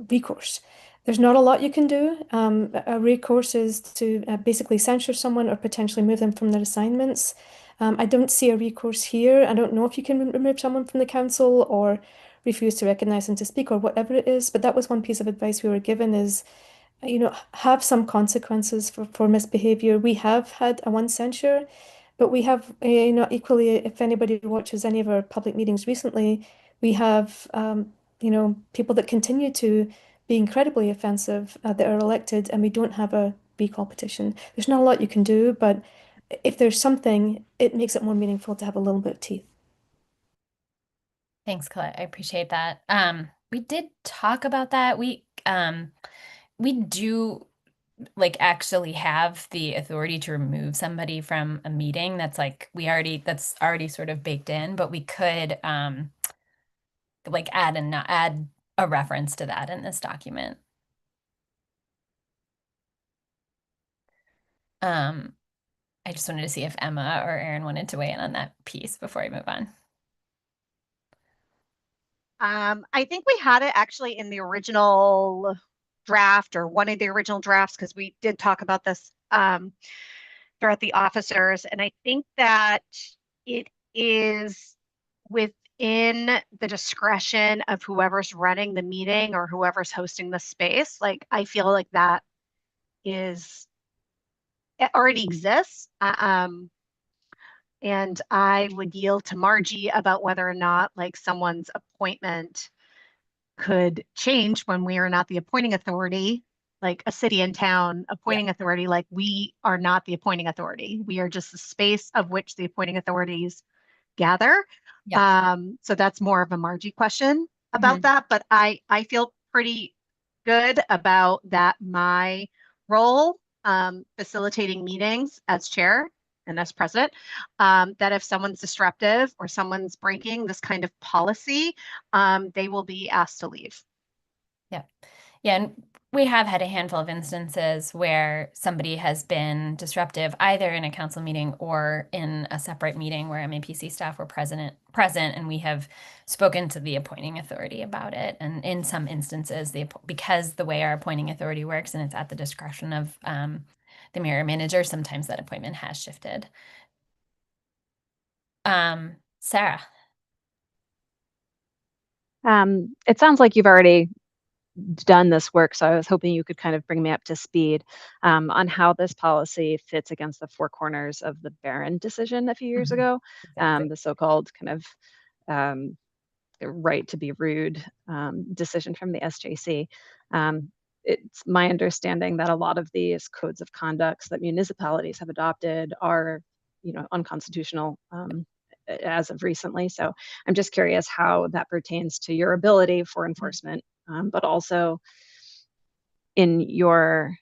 recourse. There's not a lot you can do. A recourse is to basically censure someone or potentially move them from their assignments. I don't see a recourse here. I don't know if you can remove someone from the council or refuse to recognize them to speak or whatever it is, but that was one piece of advice we were given is, have some consequences for misbehavior. We have had one censure, but we have, equally, if anybody watches any of our public meetings recently, we have, people that continue to be incredibly offensive that are elected, and we don't have a recall petition. There's not a lot you can do, but if there's something, it makes it more meaningful to have a little bit of teeth. Thanks, Colette. I appreciate that. We did talk about that. We do actually have the authority to remove somebody from a meeting. That's already sort of baked in, but we could add a reference to that in this document. I just wanted to see if Emma or Erin wanted to weigh in on that piece before I move on. I think we had it actually in the original draft or one of the original drafts, because we did talk about this throughout the officers. And I think that it is within the discretion of whoever's running the meeting or whoever's hosting the space. Like, I feel like that it already exists. And I would yield to Margie about whether or not someone's appointment could change when we are not the appointing authority, like a city and town appointing authority. Like, we are not the appointing authority. We are just the space of which the appointing authorities gather. So that's more of a Margie question about that. But I feel pretty good about that. My role facilitating meetings as chair and as president, that if someone's disruptive or someone's breaking this kind of policy, they will be asked to leave. Yeah. And we have had a handful of instances where somebody has been disruptive, either in a council meeting or in a separate meeting where MAPC staff were present, and we have spoken to the appointing authority about it. And in some instances, because the way our appointing authority works and it's at the discretion of the mayor or manager, sometimes that appointment has shifted. Sarah. It sounds like you've already done this work, so I was hoping you could kind of bring me up to speed on how this policy fits against the four corners of the Barron decision a few years ago, the so-called kind of right to be rude decision from the SJC. It's my understanding that a lot of these codes of conducts that municipalities have adopted are, unconstitutional as of recently. So I'm just curious how that pertains to your ability for enforcement, but also in your,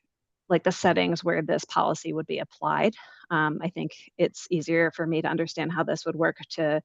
the settings where this policy would be applied. I think it's easier for me to understand how this would work to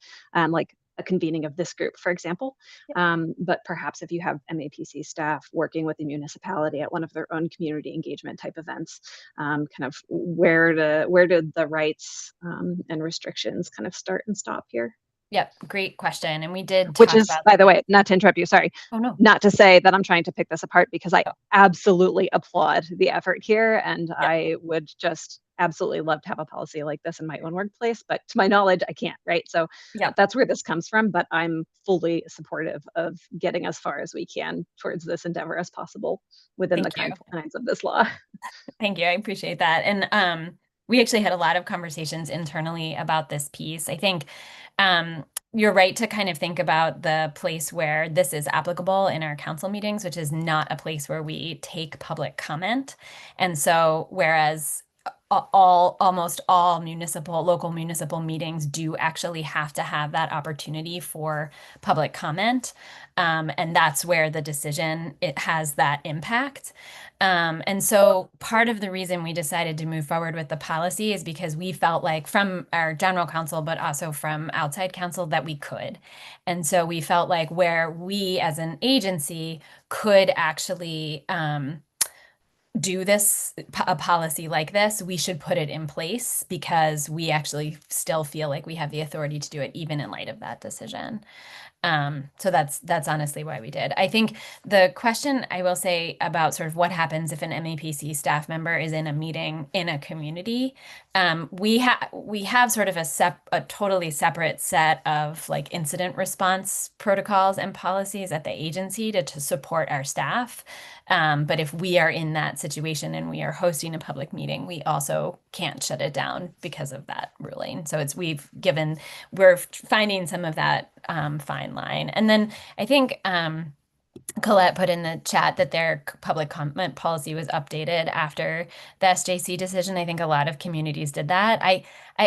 a convening of this group, for example. But perhaps if you have MAPC staff working with the municipality at one of their own community engagement type events, kind of where do the rights and restrictions kind of start and stop here? Yep, great question. And we did Which talk is, about by the way, not to interrupt you, sorry. Oh, no. Not to say that I'm trying to pick this apart, because I absolutely applaud the effort here. And I would just absolutely love to have a policy like this in my own workplace, but to my knowledge, I can't, right? So that's where this comes from, but I'm fully supportive of getting as far as we can towards this endeavor as possible within the confines of this law. Thank you, I appreciate that. And we actually had a lot of conversations internally about this piece. I think you're right to kind of think about the place where this is applicable in our council meetings, which is not a place where we take public comment. And so whereas almost all local municipal meetings do actually have to have that opportunity for public comment. And that's where the decision, it has that impact. And so part of the reason we decided to move forward with the policy is because we felt like from our general counsel, but also from outside counsel, that we could. And so we felt like where we as an agency could actually do a policy like this, we should put it in place because we actually still feel like we have the authority to do it even in light of that decision. So that's honestly why we did. I think the question I will say about sort of what happens if an MAPC staff member is in a meeting in a community, we have sort of a totally separate set of like incident response protocols and policies at the agency to support our staff. But if we are in that situation and we are hosting a public meeting, we also can't shut it down because of that ruling. So we're finding some of that fine line. And then I think Colette put in the chat that their public comment policy was updated after the SJC decision. I think a lot of communities did that. I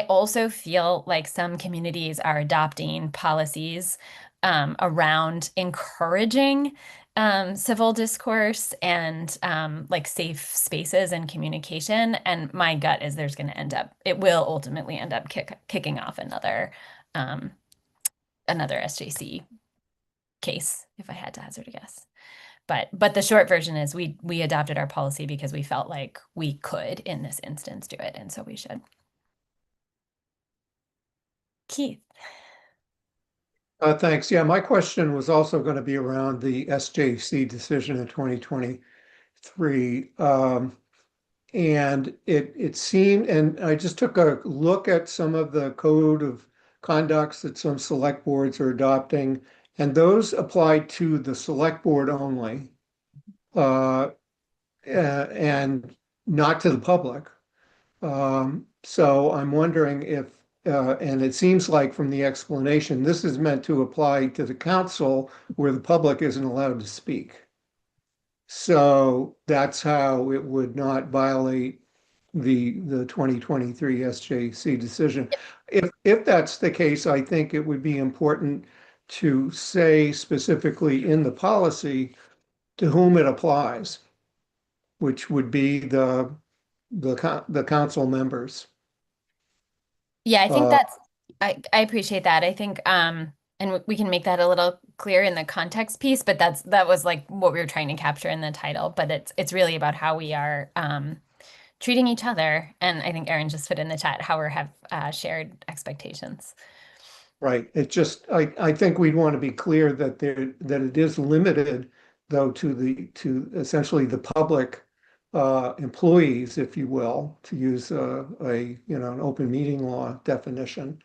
also feel like some communities are adopting policies around encouraging civil discourse and like safe spaces and communication. And my gut is it will ultimately end up kicking off another SJC case, if I had to hazard a guess. But the short version is we adopted our policy because we felt like we could in this instance do it, and so we should. Keith. Thanks. Yeah, my question was also going to be around the SJC decision in 2023. And it seemed, and I just took a look at some of the code of conducts that some select boards are adopting, and those apply to the select board only, and not to the public. So I'm wondering if, and it seems like from the explanation, this is meant to apply to the council where the public isn't allowed to speak. So that's how it would not violate the 2023 SJC decision. If that's the case, I think it would be important to say specifically in the policy to whom it applies, which would be the council members. Yeah, I think I appreciate that. I think and we can make that a little clear in the context piece, but that was like what we were trying to capture in the title. But it's really about how we are treating each other. And I think Erin just put in the chat how we have shared expectations. Right. It just I think we'd want to be clear that it is limited though to essentially the public employees, if you will, to use an open meeting law definition,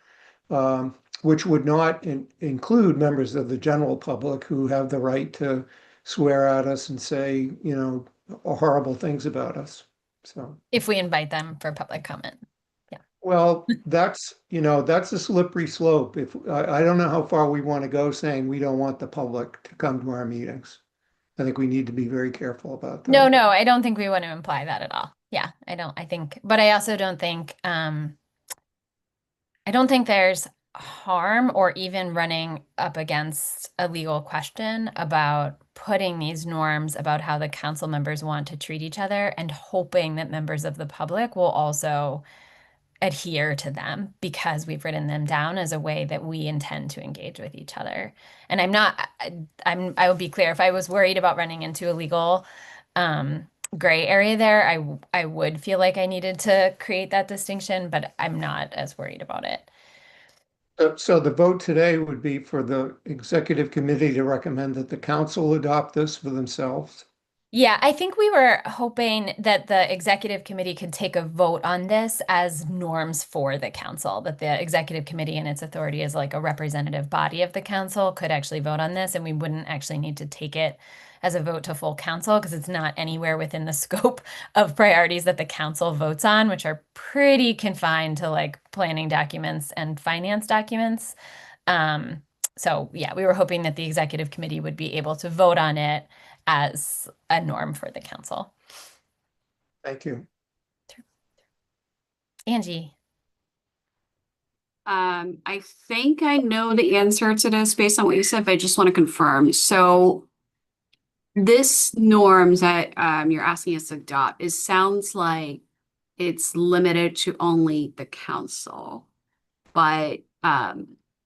which would not include members of the general public who have the right to swear at us and say, horrible things about us. So if we invite them for public comment. Yeah. Well, that's a slippery slope. If I don't know how far we want to go saying we don't want the public to come to our meetings. I think we need to be very careful about that. No, I don't think we want to imply that at all. Yeah, but I also don't think, I don't think there's harm or even running up against a legal question about putting these norms about how the council members want to treat each other and hoping that members of the public will also adhere to them because we've written them down as a way that we intend to engage with each other. And I will be clear, if I was worried about running into a legal gray area there, I would feel like I needed to create that distinction, but I'm not as worried about it. So the vote today would be for the executive committee to recommend that the council adopt this for themselves. Yeah, I think we were hoping that the executive committee could take a vote on this as norms for the council, that the executive committee and its authority as like a representative body of the council could actually vote on this, and we wouldn't actually need to take it as a vote to full council because it's not anywhere within the scope of priorities that the council votes on, which are pretty confined to like planning documents and finance documents. So yeah, we were hoping that the executive committee would be able to vote on it as a norm for the council. Thank you. Angie. I think I know the answer to this based on what you said, but I just want to confirm. So this norms that you're asking us to adopt, it sounds like it's limited to only the council, but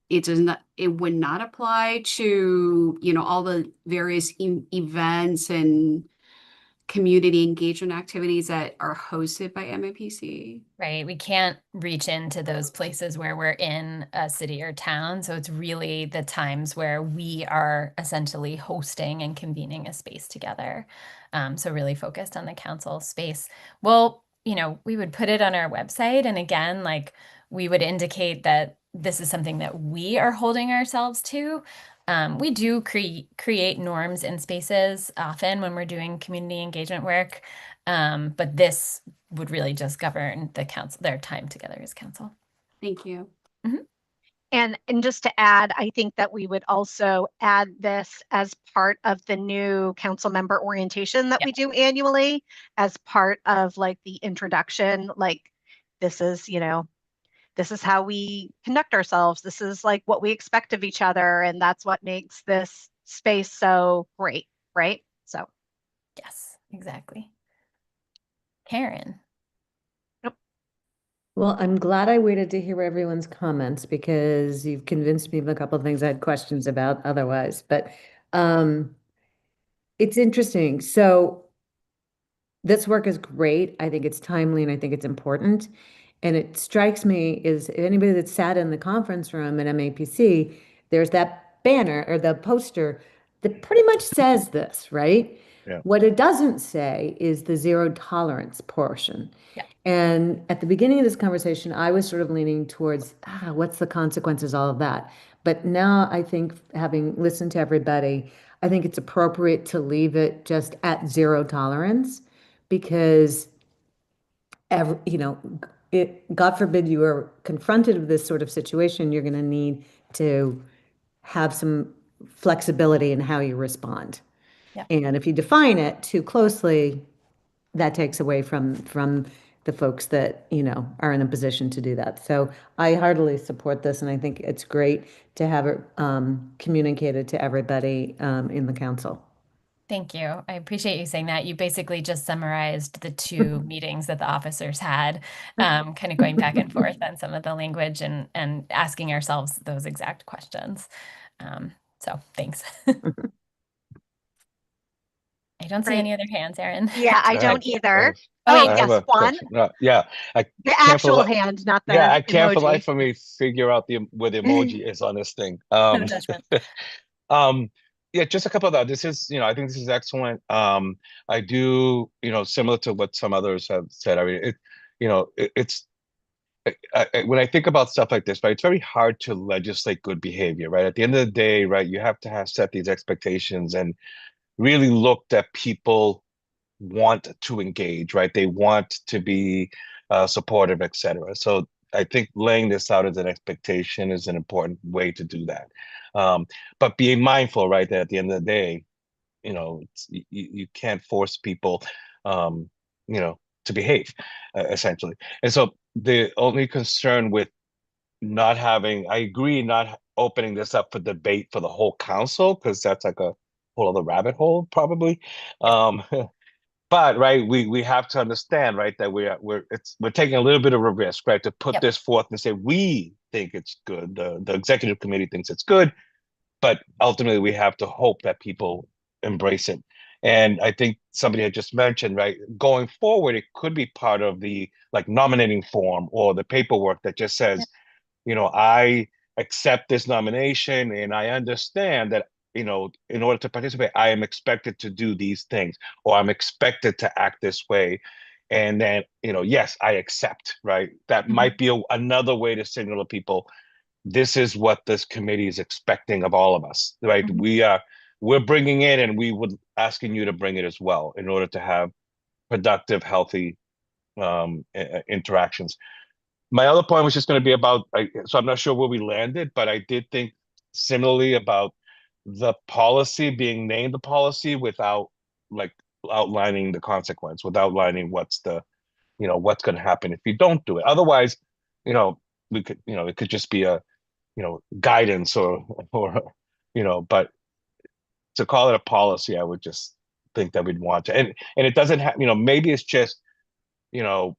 it would not apply to, you know, all the various events and community engagement activities that are hosted by MAPC. Right. We can't reach into those places where we're in a city or town. So it's really the times where we are essentially hosting and convening a space together. So really focused on the council space. Well, you know, we would put it on our website. And again, like we would indicate that this is something that we are holding ourselves to. We do create norms in spaces often when we're doing community engagement work, but this would really just govern the council, their time together as council. Thank you. And just to add, I think that we would also add this as part of the new council member orientation that we do annually as part of like the introduction, like this is, you know, this is how we conduct ourselves. This is like what we expect of each other. And that's what makes this space so great, right? So. Yes, exactly. Karen. Well, I'm glad I waited to hear everyone's comments because you've convinced me of a couple of things I had questions about otherwise, but it's interesting. So this work is great. I think it's timely and I think it's important. And it strikes me is anybody that sat in the conference room at MAPC, there's that banner or the poster that pretty much says this, right? Yeah. What it doesn't say is the zero tolerance portion. Yeah. And at the beginning of this conversation, I was sort of leaning towards, what's the consequences, all of that. But now I think, having listened to everybody, I think it's appropriate to leave it just at zero tolerance because, you know, God forbid you are confronted with this sort of situation, you're going to need to have some flexibility in how you respond. Yep. And if you define it too closely, that takes away from the folks that, you know, are in a position to do that. So I heartily support this, and I think it's great to have it communicated to everybody in the council. Thank you. I appreciate you saying that. You basically just summarized the two meetings that the officers had, kind of going back and forth on some of the language and asking ourselves those exact questions. So thanks. I don't see Great. any other hands, Erin. Yeah, I I don't had- either. I Oh, have yes, a Juan. question. Yeah, The can't for actual li- hand, not the I can't for emoji. life of me figure out where the emoji is on this thing. No judgment. Yeah, just a couple of that. This is, I think this is excellent. I do, similar to what some others have said. I mean, it's when I think about stuff like this, right, it's very hard to legislate good behavior, right? At the end of the day, right, you have to set these expectations and really look that people want to engage, right? They want to be supportive, etc. So I think laying this out as an expectation is an important way to do that. But being mindful, right, that at the end of the day, you can't force people, to behave, essentially. And so the only concern with I agree, not opening this up for debate for the whole council, because that's like a whole other rabbit hole, probably. But right, we have to understand, right, that we're taking a little bit of a risk, right, to put this forth and say we think it's good. The executive committee thinks it's good, but ultimately we have to hope that people embrace it. And I think somebody had just mentioned, right, going forward, it could be part of the nominating form or the paperwork that just says, I accept this nomination and I understand that, in order to participate, I am expected to do these things, or I'm expected to act this way. And then, yes, I accept, right? That might be another way to signal to people, this is what this committee is expecting of all of us, right? We're bringing it, and we would asking you to bring it as well in order to have productive, healthy interactions. My other point was just going to be about, so I'm not sure where we landed, but I did think similarly about the policy being named the policy without outlining the consequence, without outlining what's the what's going to happen if you don't do it. Otherwise, we could, it could just be a, guidance or, but to call it a policy, I would just think that we'd want to, and it doesn't have, maybe it's just, the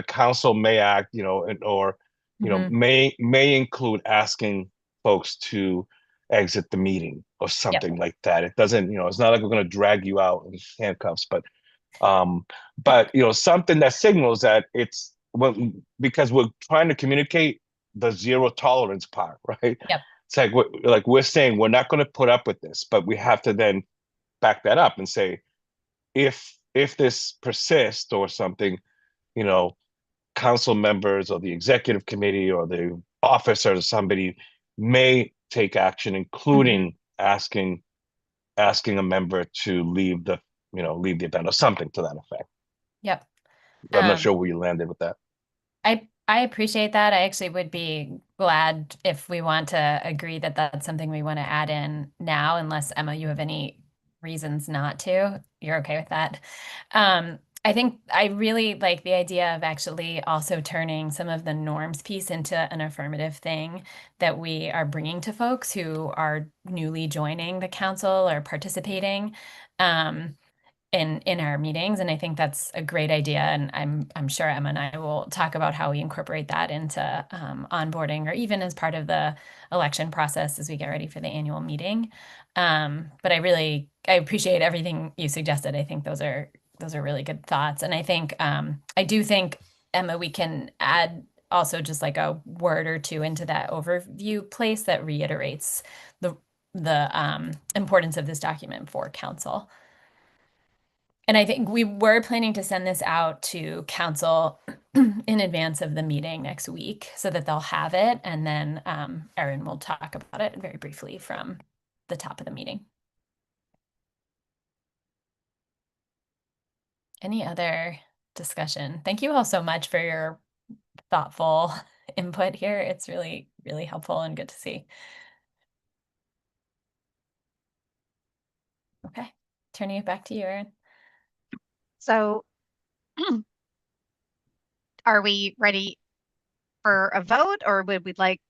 council may act, or, may include asking folks to exit the meeting or something like that. It doesn't, it's not like we're going to drag you out in handcuffs, but something that signals that it's, well, because we're trying to communicate the zero tolerance part, right? Yep. It's like we're saying we're not going to put up with this, but we have to then back that up and say, if this persists or something, council members or the executive committee or the officer or somebody may take action, including asking a member to leave the event or something to that effect. Yep. I'm not sure where you landed with that. I appreciate that. I actually would be glad if we want to agree that that's something we want to add in now, unless Emma, you have any reasons not to. You're okay with that. I think I really like the idea of actually also turning some of the norms piece into an affirmative thing that we are bringing to folks who are newly joining the council or participating in our meetings. And I think that's a great idea. And I'm sure Emma and I will talk about how we incorporate that into onboarding or even as part of the election process as we get ready for the annual meeting. But I appreciate everything you suggested. I think those are really good thoughts. And I think, I do think, Emma, we can add also just like a word or two into that overview place that reiterates the importance of this document for council. And I think we were planning to send this out to council in advance of the meeting next week so that they'll have it. And then Erin will talk about it very briefly from the top of the meeting. Any other discussion? Thank you all so much for your thoughtful input here. It's really, really helpful and good to see. Okay, turning it back to you, Erin. So are we ready for a vote, or would we like?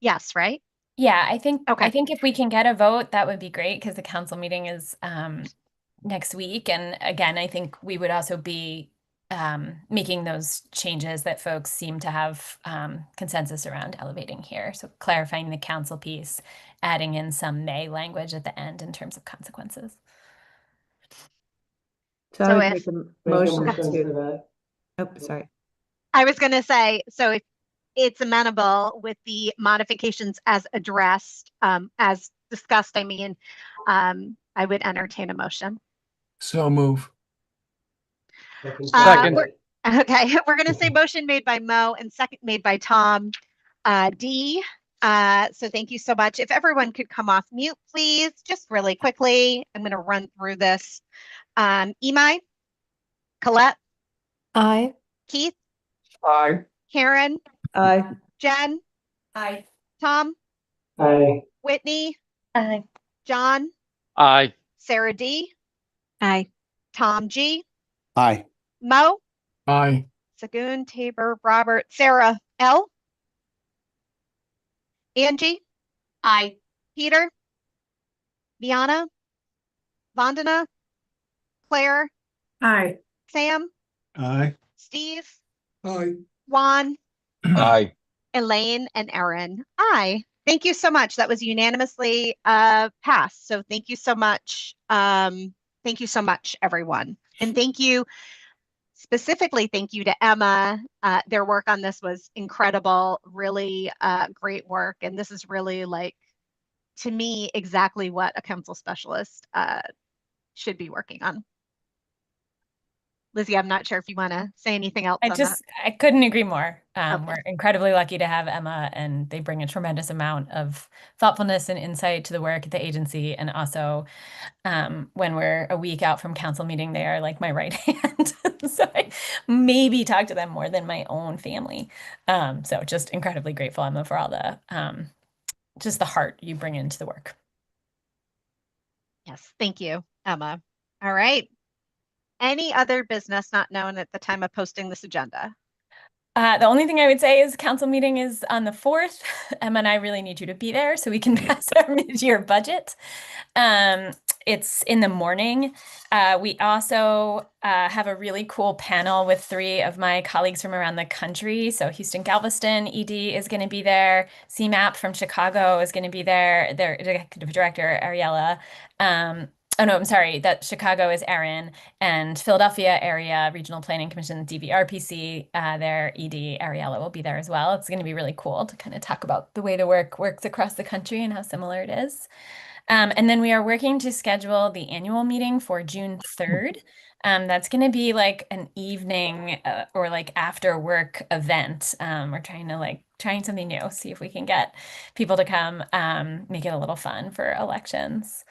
Yes, right? Yeah, I think if we can get a vote, that would be great because the council meeting is next week. And again, I think we would also be making those changes that folks seem to have consensus around elevating here. So clarifying the council piece, adding in some may language at the end in terms of consequences. So I would make a motion for that. Oh, sorry. I was going to say, so if it's amenable with the modifications as addressed, as discussed, I mean, I would entertain a motion. So move. Second. Okay, we're going to say motion made by Mo and second made by Tom D. So thank you so much. If everyone could come off mute, please, just really quickly. I'm going to run through this. Imai, Colette, Aye. Keith, Aye. Karen, Aye. Jen, Aye. Tom, Aye. Whitney, Aye. John, Aye. Sarah D, Aye. Tom G, Aye. Mo, Aye. Sagoon, Tabor, Robert, Sarah L, Angie, Aye. Peter, Viana, Vandana, Claire, Aye. Sam, Aye. Steve, Aye. Juan, Aye. Elaine, and Erin. Aye. Thank you so much. That was unanimously passed. So thank you so much. Thank you so much, everyone. And specifically thank you to Emma. Their work on this was incredible, really great work. And this is really, like, to me, exactly what a council specialist should be working on. Lizzie, I'm not sure if you want to say anything else on that. I couldn't agree more. We're incredibly lucky to have Emma, and they bring a tremendous amount of thoughtfulness and insight to the work at the agency. And also, when we're a week out from council meeting, they are like my right hand. So I maybe talk to them more than my own family. So just incredibly grateful, Emma, for all the just the heart you bring into the work. Yes, thank you, Emma. All right. any other business not known at the time of posting this agenda? The only thing I would say is council meeting is on the 4th. Emma and I really need you to be there so we can pass our mid-year budget. It's in the morning. We also have a really cool panel with 3 of my colleagues from around the country. So Houston Galveston ED is going to be there. CMAP from Chicago is going to be there. Their executive director, Ariella. Oh no, I'm sorry, that Chicago is Erin, and Philadelphia area Regional Planning Commission, DVRPC, their ED, Ariella, will be there as well. It's going to be really cool to kind of talk about the way the work works across the country and how similar it is. And then we are working to schedule the annual meeting for June 3rd. That's going to be like an evening or like after work event. We're trying something new, see if we can get people to come, make it a little fun for elections.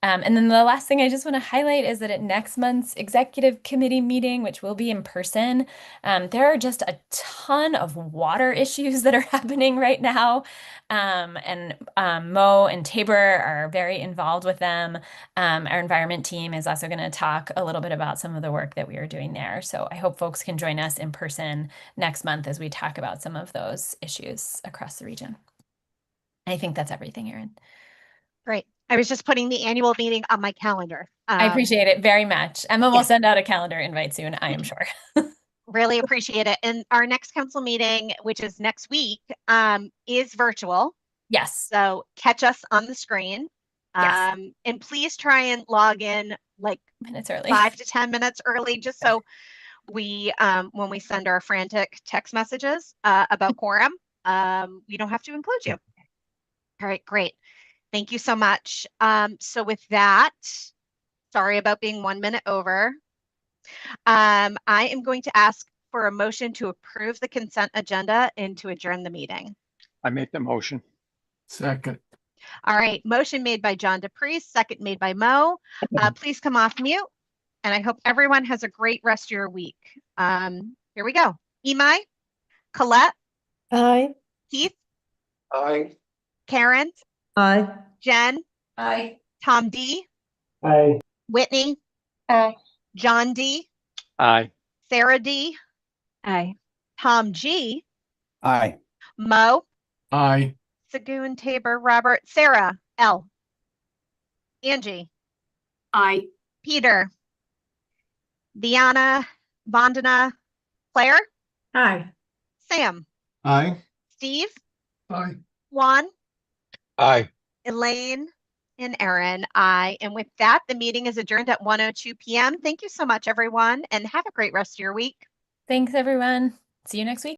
And then the last thing I just want to highlight is that at next month's executive committee meeting, which will be in person, there are just a ton of water issues that are happening right now. And Mo and Tabor are very involved with them. Our environment team is also going to talk a little bit about some of the work that we are doing there. So I hope folks can join us in person next month as we talk about some of those issues across the region. I think that's everything, Erin. Great. I was just putting the annual meeting on my calendar. I appreciate it very much. Emma will yeah. send out a calendar invite soon, I am sure. Really appreciate it. And our next council meeting, which is next week, is virtual. Yes. So catch us on the screen. Yes. And please try and log in like minutes early, 5 to 10 minutes early, just so we, when we send our frantic text messages about quorum, we don't have to include you. All right, great. Thank you so much. So with that, sorry about being 1 minute over. I am going to ask for a motion to approve the consent agenda and to adjourn the meeting. I make the motion. Second. All right, motion made by John DePriest, second made by Mo. Please come off mute. And I hope everyone has a great rest of your week. Here we go. Imai, Colette. Aye. Keith. Aye. Karen. Aye. Jen. Aye. Tom D. Aye. Whitney. Aye. John D. Aye. Sarah D. Aye. Tom G. Aye. Mo. Aye. Sagoon, Tabor, Robert, Sarah L. Angie. Aye. Peter. Diana, Vandana, Claire. Aye. Sam. Aye. Steve. Aye. Juan. Aye. Elaine and Erin. Aye. And with that, the meeting is adjourned at 1:02 p.m. Thank you so much, everyone, and have a great rest of your week. Thanks, everyone. See you next week.